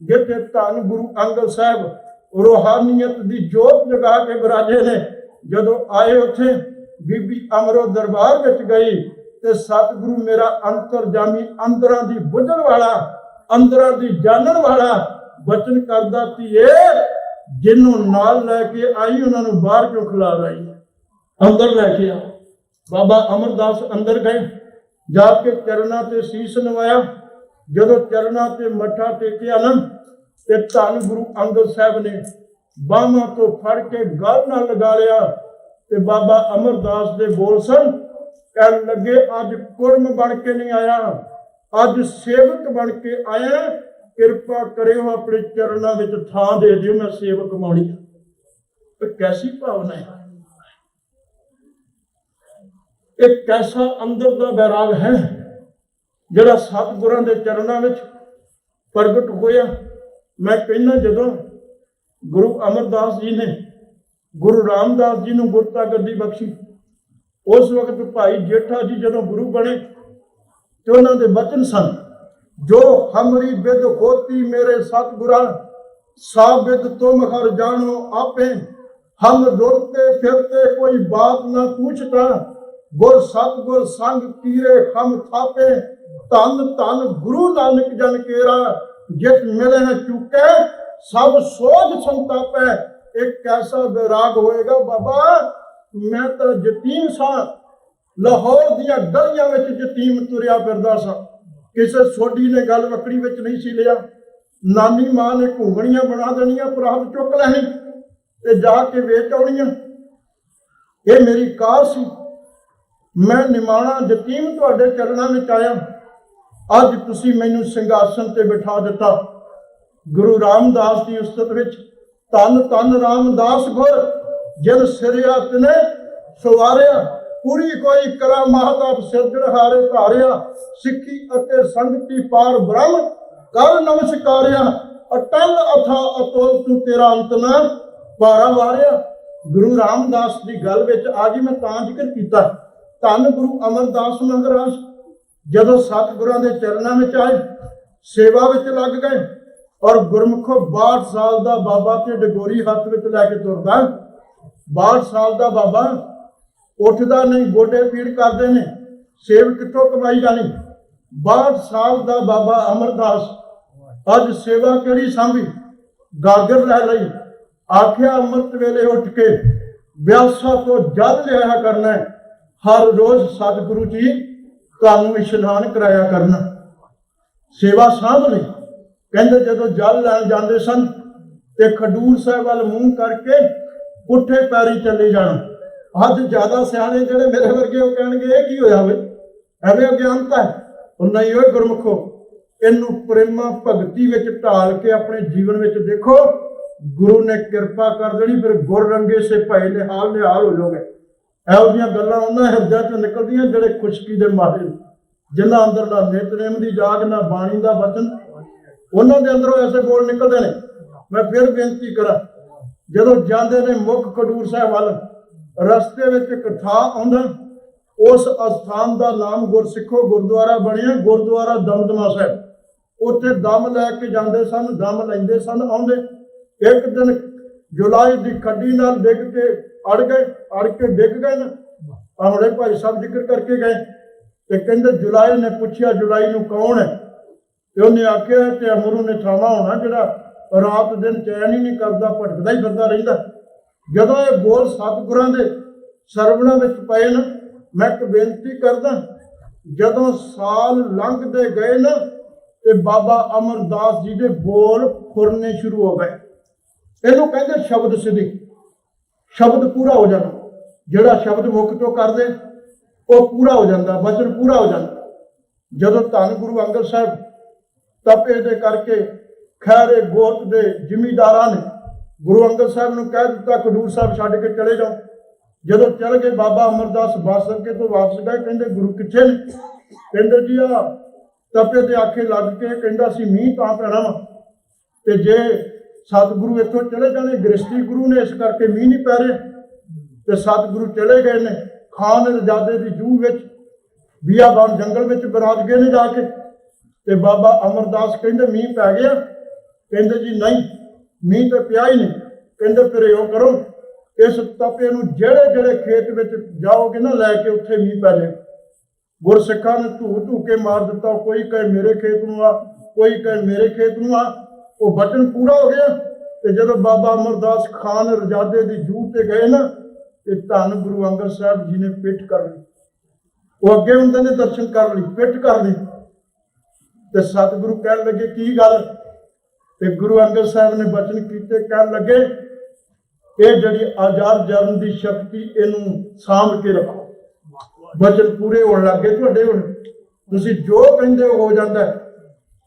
जिथे धन गुरु अंगद साहब रूहानियत की जोत जगा के विराजे ने। जदों आए उत्थे बीबी अमरो दरबार विच गई, ते सतगुरु मेरा अंतरजामी अंदरां दी बुझण वाला, अंदरां दी जानण वाला बचन करदा धीए, जिन्हों नाल लैके आई उन्होंने बाहर क्यों खिला रही, अंदर लैके आओ। बाबा अमरदास अंदर गए, जाके चरणा ते शीश नवाया। जदों चरणा ते मत्था टेकिया ना, ते धन गुरु अंगद साहब ने बाहां तो फड़ के गल नाल लगा लिया, ते बाबा अमरदास दे बोल सन, कहन लगे अज कुर्म बन के नहीं आया, अज सेवक बन के आया, कृपा करियो अपने चरणों विच थां दे दिओ, मैं सेवक माणी। कैसी भावना है, एक कैसा अंदर का बैराग है। ਜਿਹੜਾ ਸਤਿਗੁਰਾਂ ਦੇ ਚਰਨਾਂ ਵਿੱਚ ਪ੍ਰਗਟ ਹੋਇਆ। ਮੈਂ ਕਹਿੰਦਾ ਜਦੋਂ ਗੁਰੂ ਅਮਰਦਾਸ ਜੀ ਨੇ ਗੁਰੂ ਰਾਮਦਾਸ ਜੀ ਨੂੰ ਗੁਰਤਾ ਗੱਦੀ ਬਖਸ਼ੀ, ਉਸ ਵਕਤ ਭਾਈ ਜੇਠਾ ਜੀ ਜਦੋਂ ਗੁਰੂ ਬਣੇ ਤੇ ਉਹਨਾਂ ਦੇ ਬਚਨ ਸਨ, ਜੋ ਹਮਰੀ ਬਿਦ ਹੋਤੀ ਮੇਰੇ ਸਤਿਗੁਰਾਂ, ਸਾਬਿਦ ਤੁਮ ਹਰ ਜਾਣੋ ਆਪੇ, ਹਮ ਰੋਤੇ ਫਿਰਤੇ ਕੋਈ ਬਾਤ ਨਾ ਪੁੱਛਤਾ, ਗੁਰ ਸਤਿਗੁਰ ਸੰਗ ਕੀਰੇ ਹਮ ਥਾਪੇ, ਧੰਨ ਧੰਨ ਗੁਰੂ ਨਾਨਕ ਜਨ ਕੇਰਾ, ਜਿਤ ਮਿਲੇ ਹੈ ਚੁੱਕੇ ਸਭ ਸੋਝ ਸੰਤਾਪੈ। ਇੱਕ ਕੈਸਾ ਵਿਰਾਗ ਹੋਏਗਾ ਬਾਬਾ, ਮੈਂ ਤਾਂ ਯਤੀਮ ਸਾਂ, ਲਾਹੌਰ ਦੀਆਂ ਗਲੀਆਂ ਵਿੱਚ ਯਤੀਮ ਤੁਰਿਆ ਫਿਰਦਾ ਸਾਂ, ਕਿਸੇ ਸੋਢੀ ਨੇ ਗੱਲ ਵਕੜੀ ਵਿੱਚ ਨਹੀਂ ਸੀ ਲਿਆ, ਨਾਨੀ ਮਾਂ ਨੇ ਘੁੰਗਣੀਆਂ ਬਣਾ ਦੇਣੀਆਂ, ਪ੍ਰਾਪਤ ਚੁੱਕ ਲੈਣੀ ਤੇ ਜਾ ਕੇ ਵੇਚ ਆਉਣੀਆਂ। ਇਹ ਮੇਰੀ ਕਾਰ ਸੀ। ਮੈਂ ਨਿਮਾਣਾ ਯਤੀਮ ਤੁਹਾਡੇ ਚਰਨਾਂ ਵਿੱਚ ਆਇਆ, ਅੱਜ ਤੁਸੀਂ ਮੈਨੂੰ ਸਿੰਘਾਸਨ ਤੇ ਬਿਠਾ ਦਿੱਤਾ। ਗੁਰੂ ਰਾਮਦਾਸ ਦੀ ਉਸਤਤ ਵਿੱਚ ਧੰਨ ਧੰਨ ਰਾਮਦਾਸ ਗੁਰ, ਜਿਨ ਸਿਰਿਆ ਤਿਨੇ ਸਵਾਰਿਆ, ਪੂਰੀ ਕੋਈ ਕਰਾ ਮਹਤਾਪ ਸਿਰਜਣਹਾਰੇ ਧਾਰਿਆ, ਸਿੱਖੀ ਅਤੇ ਸੰਗਤੀ ਪਾਰ ਬ੍ਰਹਮ ਕਰ ਨਮਸਕਾਰਿਆ, ਅਟਲ ਅਥਾ ਅਤੁਲ ਤੂੰ ਤੇਰਾ ਅੰਤ ਨਾ ਪਾਰਾ ਵਾਰਿਆ। ਗੁਰੂ ਰਾਮਦਾਸ ਦੀ ਗੱਲ ਵਿੱਚ ਆ ਗਈ, ਮੈਂ ਤਾਂ ਜ਼ਿਕਰ ਕੀਤਾ। ਧੰਨ ਗੁਰੂ ਅਮਰਦਾਸ ਮਹਾਰਾਜ ਜਦੋਂ ਸਤਿਗੁਰਾਂ ਦੇ ਚਰਨਾਂ ਵਿੱਚ ਆਏ, ਸੇਵਾ ਵਿੱਚ ਲੱਗ ਗਏ, ਔਰ ਗੁਰਮੁਖੋ 62 ਸਾਲ ਦਾ ਬਾਬਾ ਤੇ ਡਗੋਰੀ ਹੱਥ ਵਿੱਚ ਲੈ ਕੇ ਤੁਰਦਾ। 62 ਸਾਲ ਦਾ ਬਾਬਾ ਉੱਠਦਾ ਨਹੀਂ, ਗੋਡੇ ਪੀੜ ਕਰਦੇ ਨੇ, ਸੇਵ ਕਿੱਥੋਂ ਕਮਾਈ ਜਾਣੀ। 62 ਸਾਲ ਦਾ ਬਾਬਾ ਅਮਰਦਾਸ ਅੱਜ ਸੇਵਾ ਕਿਹੜੀ ਸਾਂਭੀ, ਗਾਗਰ ਲੈ ਲਈ, ਆਖਿਆ ਅੰਮ੍ਰਿਤ ਵੇਲੇ ਉੱਠ ਕੇ ਬਿਆਸਾ ਤੋਂ ਜਲ ਲਿਆ ਕਰਨਾ, ਹਰ ਰੋਜ਼ ਸਤਿਗੁਰੂ ਜੀ ਤੁਹਾਨੂੰ ਇਸ਼ਨਾਨ ਕਰਾਇਆ ਕਰਨਾ। ਸੇਵਾ ਸਾਂਭ ਲਈ। ਕਹਿੰਦੇ ਜਦੋਂ ਜਲ ਲੈਣ ਜਾਂਦੇ ਸਨ ਤੇ ਖਡੂਰ ਸਾਹਿਬ ਵੱਲ ਮੂੰਹ ਕਰਕੇ ਪੁੱਠੇ ਪੈਰੀ ਚੱਲੇ ਜਾਣਾ। ਅੱਜ ਜ਼ਿਆਦਾ ਸਿਆਣੇ ਜਿਹੜੇ ਮੇਰੇ ਵਰਗੇ ਉਹ ਕਹਿਣਗੇ ਇਹ ਕੀ ਹੋਇਆ ਵੇ, ਐਵੇਂ ਅਗਿਆਨਤਾ ਹੈ। ਉਹ ਨਹੀਂ ਹੋਏ ਗੁਰਮੁਖੋ, ਇਹਨੂੰ ਪ੍ਰੇਮਾ ਭਗਤੀ ਵਿੱਚ ਢਾਲ ਕੇ ਆਪਣੇ ਜੀਵਨ ਵਿੱਚ ਦੇਖੋ, ਗੁਰੂ ਨੇ ਕਿਰਪਾ ਕਰ ਦੇਣੀ, ਫਿਰ ਗੁਰ ਰੰਗੇ ਸੇ ਭਏ ਨਿਹਾਲ ਨਿਹਾਲ ਹੋ ਜਾਓਗੇ। ਇਹੋ ਜਿਹੀਆਂ ਗੱਲਾਂ ਉਹਨਾਂ ਹਿਰਦਿਆਂ ਚੋਂ ਨਿਕਲਦੀਆਂ ਜਿਹੜੇ ਖੁਸ਼ਕੀ ਦੇ ਮਾਰੇ, ਜਿਨ੍ਹਾਂ ਅੰਦਰ ਨਾ ਨਿਤਨੇਮ ਦੀ ਜਾਗ, ਨਾ ਬਾਣੀ ਦਾ ਵਚਨ, ਉਹਨਾਂ ਦੇ ਅੰਦਰੋਂ ਐਸੇ ਬੋਲ ਨਿਕਲਦੇ ਨੇ। ਮੈਂ ਫਿਰ ਬੇਨਤੀ ਕਰਾਂ, ਜਦੋਂ ਜਾਂਦੇ ਨੇ ਮੁੱਖ ਖਡੂਰ ਸਾਹਿਬ ਵੱਲ, ਰਸਤੇ ਵਿੱਚ ਇੱਕ ਥਾਂ ਆਉਂਦਾ, ਉਸ ਅਸਥਾਨ ਦਾ ਨਾਮ ਗੁਰਸਿੱਖੋ ਗੁਰਦੁਆਰਾ ਬਣਿਆ, ਗੁਰਦੁਆਰਾ ਦਮਦਮਾ ਸਾਹਿਬ। ਉੱਥੇ ਦਮ ਲੈ ਕੇ ਜਾਂਦੇ ਸਨ, ਦਮ ਲੈਂਦੇ ਸਨ, ਆਉਂਦੇ। ਇੱਕ ਦਿਨ ਜੁਲਾਈ ਦੀ ਖੱਡੀ ਨਾਲ ਡਿੱਗ ਕੇ ਅੜ ਕੇ ਡਿੱਗ ਗਏ ਨਾ। ਹੁਣੇ ਭਾਈ ਸਾਹਿਬ ਜ਼ਿਕਰ ਕਰਕੇ ਗਏ ਤੇ ਕਹਿੰਦੇ ਜੁਲਾਈ ਨੇ ਪੁੱਛਿਆ ਜੁਲਾਈ ਨੂੰ ਕੌਣ ਹੈ, ਤੇ ਉਹਨੇ ਆਖਿਆ ਤੇ ਅਮਰੂ ਨੇ ਥਾਵਾ ਹੋਣਾ ਜਿਹੜਾ ਰਾਤ ਦਿਨ ਚੈਨ ਹੀ ਨਹੀਂ ਕਰਦਾ, ਭਟਕਦਾ ਹੀ ਫਿਰਦਾ ਰਹਿੰਦਾ। ਜਦੋਂ ਇਹ ਬੋਲ ਸਤਿਗੁਰਾਂ ਦੇ ਸਰਵਣਾਂ ਵਿੱਚ ਪਏ ਨਾ, ਮੈਂ ਇੱਕ ਬੇਨਤੀ ਕਰਦਾ, ਜਦੋਂ ਸਾਲ ਲੰਘਦੇ ਗਏ ਨਾ ਤੇ ਬਾਬਾ ਅਮਰਦਾਸ ਜੀ ਦੇ ਬੋਲ ਫੁਰਨੇ ਸ਼ੁਰੂ ਹੋ ਗਏ। ਇਹਨੂੰ ਕਹਿੰਦੇ ਸ਼ਬਦ ਸਿੱਧੀ, ਸ਼ਬਦ ਪੂਰਾ ਹੋ ਜਾਣਾ। ਜਿਹੜਾ ਸ਼ਬਦ ਮੁੱਖ ਤੋਂ ਕਰਦੇ ਉਹ ਪੂਰਾ ਹੋ ਜਾਂਦਾ, ਵਚਨ ਪੂਰਾ ਹੋ ਜਾਂਦਾ। ਜਦੋਂ ਧੰਨ ਗੁਰੂ ਅੰਗਦ ਸਾਹਿਬ ਤਪੇ ਦੇ ਕਰਕੇ ਖੈਰੇ ਗੋਤ ਦੇ ਜ਼ਿਮੀਂਦਾਰਾਂ ਨੇ ਗੁਰੂ ਅੰਗਦ ਸਾਹਿਬ ਨੂੰ ਕਹਿ ਦਿੱਤਾ ਖਡੂਰ ਸਾਹਿਬ ਛੱਡ ਕੇ ਚਲੇ ਜਾਓ। ਜਦੋਂ ਚਲ ਗਏ, ਬਾਬਾ ਅਮਰਦਾਸ ਬੱਸ ਅੱਗੇ ਤੋਂ ਵਾਪਸ ਗਏ, ਕਹਿੰਦੇ ਗੁਰੂ ਕਿੱਥੇ ਨੇ? ਕਹਿੰਦੇ ਜੀ ਆ ਤਪੇ ਦੇ ਆਖੇ ਲੱਗ ਕੇ, ਕਹਿੰਦਾ ਸੀ ਮੀਂਹ ਤਾਂ ਪੈਣਾ ਵਾ, ਤੇ ਜੇ ਸਤਿਗੁਰੂ ਇੱਥੋਂ ਚਲੇ ਜਾਣੇ, ਗ੍ਰਸਤੀ ਗੁਰੂ ਨੇ, ਇਸ ਕਰਕੇ ਮੀਂਹ ਨਹੀਂ ਪੈ ਰਿਹਾ। ਤੇ ਸਤਿਗੁਰੂ ਚਲੇ ਗਏ ਨੇ ਖਾਨ ਰਜਾਦੇ ਦੀ ਜੂਹ ਵਿੱਚ, ਬੀਆਬਾਨ ਜੰਗਲ ਵਿੱਚ ਬਿਰਾਜ ਗਏ ਨੇ ਜਾ ਕੇ। ਤੇ ਬਾਬਾ ਅਮਰਦਾਸ ਕਹਿੰਦੇ ਮੀਂਹ ਪੈ ਗਿਆ? ਕਹਿੰਦੇ ਜੀ ਨਹੀਂ, ਮੀਂਹ ਤਾਂ ਪਿਆ ਹੀ ਨਹੀਂ। ਕਹਿੰਦੇ ਫਿਰ ਇਉਂ ਕਰੋ, ਇਸ ਤਪੇ ਨੂੰ ਜਿਹੜੇ ਜਿਹੜੇ ਖੇਤ ਵਿੱਚ ਜਾਓਗੇ ਨਾ ਲੈ ਕੇ, ਉੱਥੇ ਮੀਂਹ ਪੈ ਜਾਏ। ਗੁਰਸਿੱਖਾਂ ਨੇ ਧੂ ਕੇ ਮਾਰ ਦਿੱਤਾ, ਕੋਈ ਕਹੇ ਮੇਰੇ ਖੇਤ ਨੂੰ ਆ, ਕੋਈ ਕਹੇ ਮੇਰੇ ਖੇਤ ਨੂੰ ਆ। ਉਹ ਬਚਨ ਪੂਰਾ ਹੋ ਗਿਆ। ਤੇ ਜਦੋਂ ਬਾਬਾ ਅਮਰਦਾਸ ਖਾਨ ਰਜਾਦੇ ਦੀ ਜੂਹ ਤੇ ਗਏ ਨਾ, ਤੇ ਧੰਨ ਗੁਰੂ ਅੰਗਦ ਸਾਹਿਬ ਜੀ ਨੇ ਪਿੱਠ ਕਰ ਲਈ। ਉਹ ਅੱਗੇ ਹੁੰਦੇ ਨੇ ਦਰਸ਼ਨ ਕਰ ਲਈ, ਪਿੱਠ ਕਰ ਲਈ। ਤੇ ਸਤਿਗੁਰੂ ਕਹਿਣ ਲੱਗੇ ਕੀ ਗੱਲ? ਤੇ ਗੁਰੂ ਅੰਗਦ ਸਾਹਿਬ ਨੇ ਬਚਨ ਕੀਤੇ, ਕਹਿਣ ਲੱਗੇ ਇਹ ਜਿਹੜੀ ਆਜ਼ਾਦ ਜਰਨ ਦੀ ਸ਼ਕਤੀ, ਇਹਨੂੰ ਸਾਂਭ ਕੇ ਰੱਖੋ। ਬਚਨ ਪੂਰੇ ਹੋਣ ਲੱਗੇ ਤੁਹਾਡੇ। ਹੁਣ ਤੁਸੀਂ ਜੋ ਕਹਿੰਦੇ ਹੋ ਜਾਂਦਾ।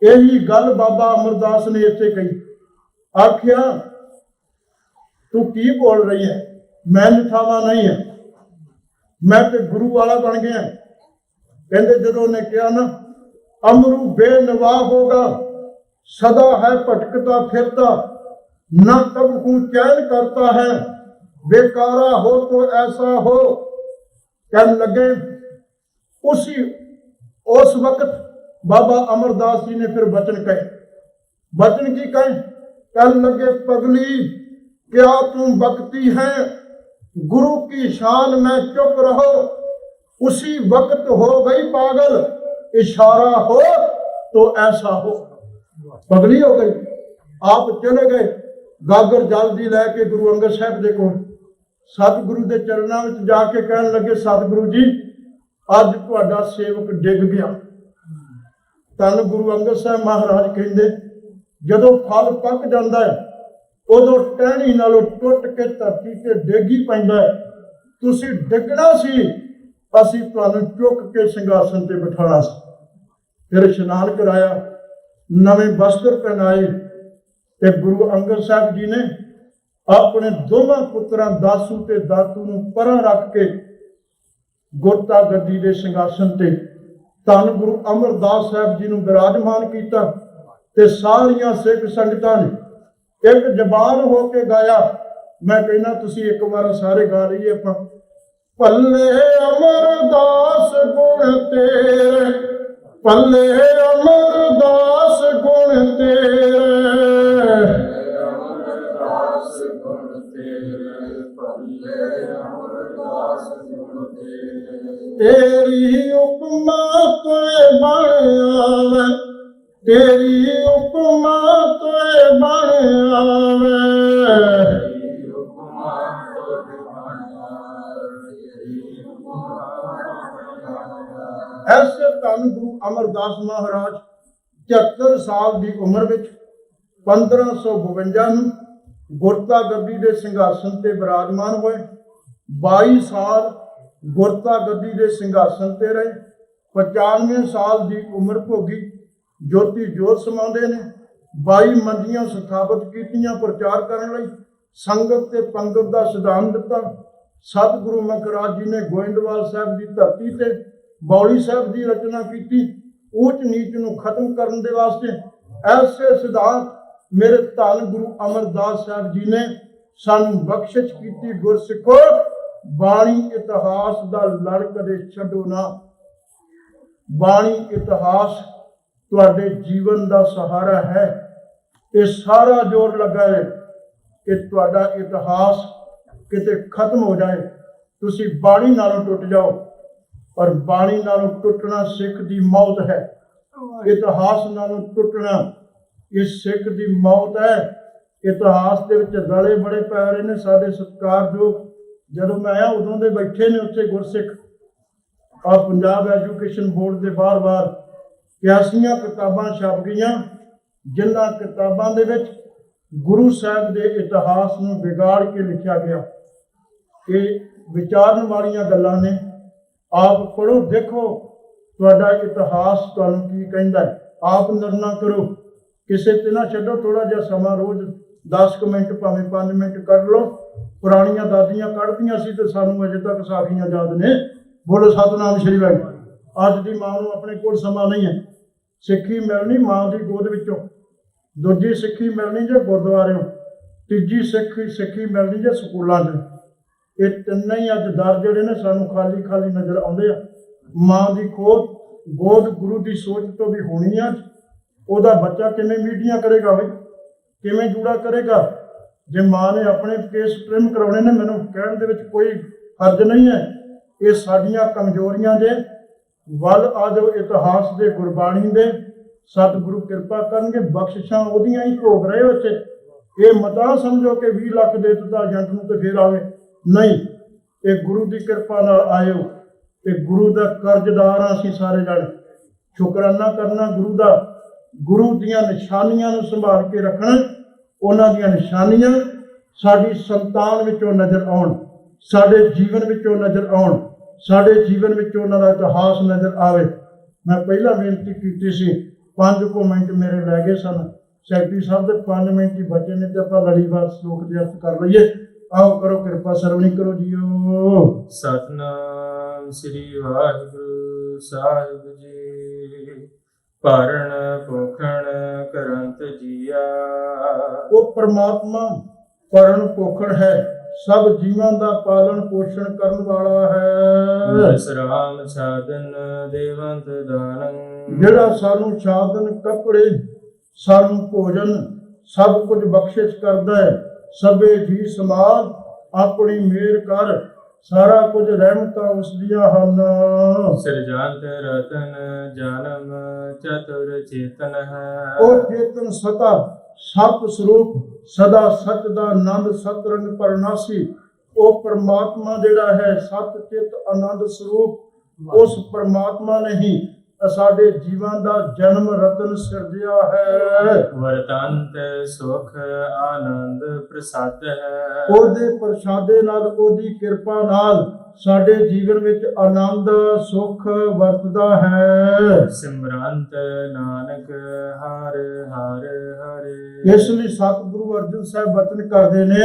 ਇਹੀ ਗੱਲ ਬਾਬਾ ਅਮਰਦਾਸ ਨੇ ਇੱਥੇ ਕਹੀ। ਆਖਿਆ ਤੂੰ ਕੀ ਬੋਲ ਰਹੀ ਹੈ? ਮੈਂ ਨਿਠਾਵਾ ਨਹੀਂ ਹੈ, ਮੈਂ ਤੇ ਗੁਰੂ ਵਾਲਾ ਬਣ ਗਿਆ। ਕਹਿੰਦੇ ਜਦੋਂ ਉਹਨੇ ਕਿਹਾ ਨਾ, अमरू बेनवा होगा, सदा है भटकता फिरता, न कब चैन करता है, बेकारा हो तो ऐसा हो। कहने लगे उस वक्त बाबा अमरदास जी ने फिर वचन कहे। वचन की कहे? कहने लगे पगली क्या तुम बकती है, गुरु की शान में चुप रहो। उसी वक्त हो गई पागल, इशारा हो तो ऐसा हो। पगली हो गई। आप चले गए गागर जल्दी लैके गुरु अंगद साहब दे कोल, सतगुरु के चरणों में जाके कहने लगे सतगुरु जी अज तुहाडा सेवक डिग गया। धन गुरु अंगद साहब महाराज कहते जदों फल पक जाता है उदों टहनी नालों टुट के धरती से डिग ही पैंदा है। तुसीं डिगना सी, असीं तुहानूं चुक के सिंघासन ते बिठाना सी। फिर इशनान कराया, नवे वस्त्र पहनाए ते गुरु अंगद साहब जी ने अपने दोवां पुत्रां दासू ते दातू नूं परां रख के गुरता गद्दी दे सिंघासन ते धन गुरु अमरदास साहब जी नूं विराजमान कीता ते सारियां सिख संगतां ने एक जबान होके गाया। मैं कहना तुसीं एक बार सारे गा लईए आपां। पल्ले अमरदास गुण तेरे, पल्ले अमरदास गुण तेरे, तेरी उपमा तुए बण आवे, तेरी उपमा तुए बण आवे। ऐसे धन गुरु अमरदास महाराज 73 साल की उम्र में 1552 गुरता गद्दी के सिंघासन से विराजमान हुए। 22 साल गुरता गद्दी के सिंघासन से रहे। 95 साल की उम्र भोगी, ज्योति जोत समाते ने। 22 मंजियां स्थापित कीतियां प्रचार करने लई, संगत ते पंगत का सिद्धांत दिता। सतगुरु मखराज जी ने गोइंदवाल साहब की धरती से बौली साहब की रचना की, ऊच नीच नूं खत्म करने के वास्ते। ऐसे सिद्धांत मेरे धन गुरु अमरदास साहब जी ने सानू बख्शिश की। गुरसिखो बाणी इतिहास का लड़ कदे छड्डो ना। बाणी इतिहास तुहाडे जीवन का सहारा है। ये सारा जोर लगा है कि तुहाडा इतिहास किते खत्म हो जाए, तुसी बाणी नालों टुट जाओ। पर बाणी नालों टुटना सिख की मौत है, इतिहास नालों टुटना इस सिख की मौत है। इतिहास के रले बड़े पै रहे ने साडे सत्कारयोग। जदों मैं आया उदों दे बैठे ने उत्थे गुरसिख। आ पंजाब एजुकेशन बोर्ड के बार बार 81 किताबां छप गईयां, जिन्हां किताबां दे विच गुरु साहब के इतिहास नूं बिगाड़ के लिखा गया। ये विचारन वालियां गल्लां ने। आप पढ़ो, देखो तुहाडा इतिहास तुहानूं की कहंदा है। आप निर्णय करो, किसी ते ना छड्डो। थोड़ा जिहा समा रोज 10 मिनट भावें 5 मिनट कढ लो। पुरानियां दादियां कढदियां सी ते सानूं अजे तक साखियां याद ने। बोलो सतनाम श्री वाहिगुरू। अज दी मां नूं अपने कोल समा नहीं है। सिੱਖੀ मिलनी मां की गोद विचों, दूजी सिੱਖੀ मिलनी जे गुरुद्वारियों, तीजी सिੱਖੀ मिलनी जे स्कूलों च। ये तिन्ने ही अज दर जिहड़े ने सानूं खाली खाली नज़र आउंदे आ। मां की गोद गुरु की सोच तो भी होनी है। ਉਹਦਾ बच्चा किवें मीटिंगां करेगा बई, किवें जूड़ा करेगा। जे मां ने अपने केस ट्रिम कराने ने, मैनूं कहण दे विच कोई हर्ज नहीं है। ये साडियां कमजोरियां जे वल आ जाओ इतिहास के गुरबाणी दे। सतगुरु कृपा करनगे, बख्शिशां ओहदियां ही भोग रहे हो। ये मता समझो कि 20 लाख दे दिता एजेंट नूं ते फिर आवे नहीं। ये गुरु की कृपा नाल आए हो ते गुरु का कर्जदार हाँ असीं सारे जण। शुकराना करना गुरु का, गुरु दीयां निशानियां नूं संभाल के रखना। उन्हां दीयां निशानियां साडी संतान विचों नज़र आउण, साडे जीवन विचों नज़र आउण, साडे जीवन विचों उन्हां दा इतिहास नज़र आवे। मैं पहला बेनती कीती सी, 5 मिनट मेरे लै गए सन। सैकटरी साहब दे 5 मिनट ही बचे ने ते आपां लड़ीवार श्लोक दे अर्थ कर लईए। आओ करो कृपा सरवणी करो जीओ। सतनाम श्री वाहिगुरु साहिब जी। ਭਰਨ ਭੁਖਣ ਕਰੰਤ ਜੀਆ। ਉਹ ਪ੍ਰਮਾਤਮਾ ਭਰਨ ਪੋਖਣ ਹੈ, ਸਭ ਜੀਵਾਂ ਦਾ ਪਾਲਣ ਪੋਸ਼ਣ ਕਰਨ ਵਾਲਾ ਹੈ। ਵਿਸਰਾਮ ਸਾਧਨ ਦੇਵੰਤ ਦਾਨੰ। ਜਿਹੜਾ ਸਾਨੂੰ ਸਾਧਨ ਕੱਪੜੇ ਸਾਨੂੰ ਭੋਜਨ ਸਭ ਕੁਝ ਬਖਸ਼ਿਸ਼ ਕਰਦਾ ਹੈ। ਸਭੇ ਜੀ ਸਮਾਨ ਆਪਣੀ ਮਿਹਰ ਕਰ, ਸਾਰਾ ਕੁਝ ਰਹਿਮਤਾਂ ਉਸ ਦੀਆਂ ਹਨ। ਸਿਰਜੰਤ ਰਤਨ ਜਨਮ ਚਤੁਰ ਚੇਤਨ ਹੈ। ਉਹ ਚੇਤਨ ਸਤਾ ਸਤ ਸਰੂਪ ਸਦਾ ਸਚ ਦਾ ਆਨੰਦ ਸਤਰੰਗ ਪਰਨਾਸੀ, ਉਹ ਪਰਮਾਤਮਾ ਜਿਹੜਾ ਹੈ ਸਤ ਚਿਤ ਆਨੰਦ ਸਰੂਪ, ਉਸ ਪਰਮਾਤਮਾ ਨੇ ਹੀ ਸਾਡੇ ਜੀਵਾਂ ਦਾ ਜਨਮ ਰਤਨ ਸਿਰਜਿਆ ਹੈ। ਵਰਤੰਤ ਸੁਖ ਆਨੰਦ ਪ੍ਰਸਾਦ ਹੈ। ਉਹਦੇ ਪ੍ਰਸ਼ਾਦੇ ਨਾਲ ਉਹਦੀ ਕਿਰਪਾ ਨਾਲ ਸਾਡੇ ਜੀਵਨ ਵਿੱਚ ਆਨੰਦ ਸੁਖ ਵਰਤਦਾ ਹੈ। ਸਿਮਰੰਤ ਨਾਨਕ ਹਰ ਹਰ ਹਰੇ। ਇਸ ਲਈ ਸਤਿਗੁਰੂ ਅਰਜਨ ਸਾਹਿਬ ਬਚਨ ਕਰਦੇ ਨੇ,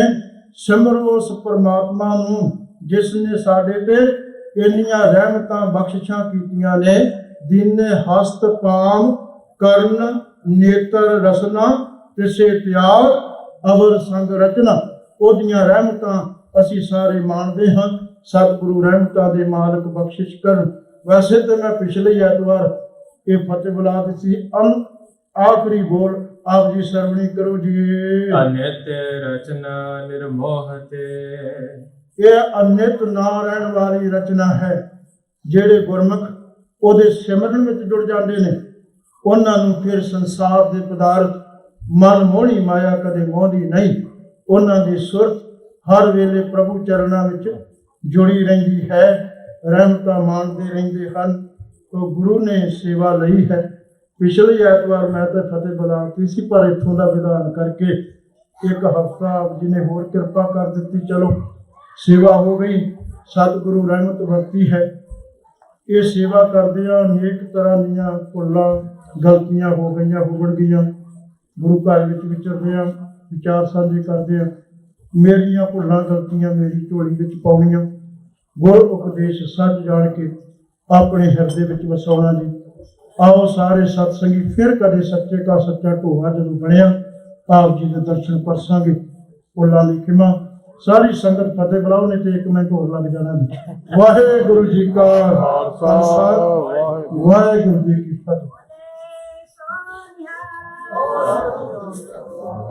ਸਿਮਰੋ ਉਸ ਪਰਮਾਤਮਾ ਨੂੰ ਜਿਸ ਨੇ ਸਾਡੇ ਤੇ ਇੰਨੀਆਂ ਰਹਿਮਤਾਂ ਬਖਸ਼ਿਸ਼ਾਂ ਕੀਤੀਆਂ ਨੇ। ਦੀਨੇ ਹਸਤ ਪਾਮ ਕਰਨ ਨੇਤਰ ਰਸਨਾ, ਤਿਸੇ ਤਿਆਗ ਅਵਰ ਸੰਗ ਰਚਨਾ। ਉਹਦੀਆਂ ਰਹਿਮਤਾਂ ਅਸੀਂ ਸਾਰੇ ਮਾਣਦੇ ਹਾਂ। ਸਤਿਗੁਰੂ ਰਹਿਮਤਾਂ ਦੇ ਮਾਲਕ ਬਖਸ਼ਿਸ਼ ਕਰਨ। ਵੈਸੇ ਤਾਂ ਮੈਂ ਪਿਛਲੇ ਐਤਵਾਰ ਇਹ ਫਤਿਹ ਬੁਲਾ ਦਿੱਤੀ, ਆਖਰੀ ਬੋਲ ਆਪ ਜੀ ਸਰਵਣੀ ਕਰੋ ਜੀ। ਅਨਿਤ ਰਚਨਾ ਨਿਰਮੋਹਤੇ। ਇਹ ਅਨਿਤ ਨਾ ਰਹਿਣ ਵਾਲੀ ਰਚਨਾ ਹੈ। ਜਿਹੜੇ ਗੁਰਮੁਖ ਉਹਦੇ ਸਿਮਰਨ ਵਿੱਚ ਜੁੜ ਜਾਂਦੇ ਨੇ, ਉਹਨਾਂ ਨੂੰ ਫਿਰ ਸੰਸਾਰ ਦੇ ਪਦਾਰਥ ਮਨ ਮੋਹਣੀ ਮਾਇਆ ਕਦੇ ਮੋਹਦੀ ਨਹੀਂ। ਉਹਨਾਂ ਦੀ ਸੁਰਤ ਹਰ ਵੇਲੇ ਪ੍ਰਭੂ ਚਰਨਾਂ ਵਿੱਚ ਜੁੜੀ ਰਹਿੰਦੀ ਹੈ, ਰਹਿਮਤਾਂ ਮਾਣਦੇ ਰਹਿੰਦੇ ਹਨ। ਤੋ ਗੁਰੂ ਨੇ ਸੇਵਾ ਲਈ ਹੈ। ਪਿਛਲੇ ਐਤਵਾਰ ਮੈਂ ਤਾਂ ਫਤਿਹ ਬੁਲਾਤੀ ਸੀ, ਪਰ ਇੱਥੋਂ ਦਾ ਵਿਧਾਨ ਕਰਕੇ ਇੱਕ ਹਫ਼ਤਾ ਜਿਹਨੇ ਹੋਰ ਕਿਰਪਾ ਕਰ ਦਿੱਤੀ, ਚਲੋ ਸੇਵਾ ਹੋ ਗਈ। ਸਤਿਗੁਰੂ ਰਹਿਮਤ ਵਰਤੀ ਹੈ। ਇਹ ਸੇਵਾ ਕਰਦਿਆਂ ਅਨੇਕ ਤਰ੍ਹਾਂ ਦੀਆਂ ਭੁੱਲਾਂ ਗਲਤੀਆਂ ਹੋ ਗਈਆਂ ਹੋਣਗੀਆਂ। ਗੁਰੂ ਘਰ ਵਿੱਚ ਵਿਚਰਦਿਆਂ ਵਿਚਾਰ ਸਾਂਝੇ ਕਰਦਿਆਂ ਮੇਰੀਆਂ ਭੁੱਲਾਂ ਗਲਤੀਆਂ ਮੇਰੀ ਝੋਲੀ ਵਿੱਚ ਪਾਉਣੀਆਂ। ਗੁਰ ਉਪਦੇਸ਼ ਸੱਚ ਜਾਣ ਕੇ ਆਪਣੇ ਹਿਰਦੇ ਵਿੱਚ ਵਸਾਉਣਾ ਜੀ। ਆਓ ਸਾਰੇ ਸਤਸੰਗੀ ਫਿਰ ਕਦੇ ਸੱਚੇ ਕਾ ਸੱਚਾ ਢੋਆ ਜਦੋਂ ਬਣਿਆ ਆਪ ਜੀ ਦੇ ਦਰਸ਼ਨ ਪਰਸਾਂਗੇ। ਭੁੱਲਾਂ ਦੀ ਖਿਮਾ। ਸਾਰੀ ਸੰਗਤ ਫਤਿਹ ਬੁਲਾਓ, ਨਹੀਂ ਤੇ 1 ਮਿੰਟ ਹੋਰ ਲੱਗ ਜਾਣਾ ਜੀ। ਵਾਹਿਗੁਰੂ ਜੀ ਕਾ ਖਾਲਸਾ, ਵਾਹਿਗੁਰੂ ਜੀ ਕੀ ਫਤਿਹ।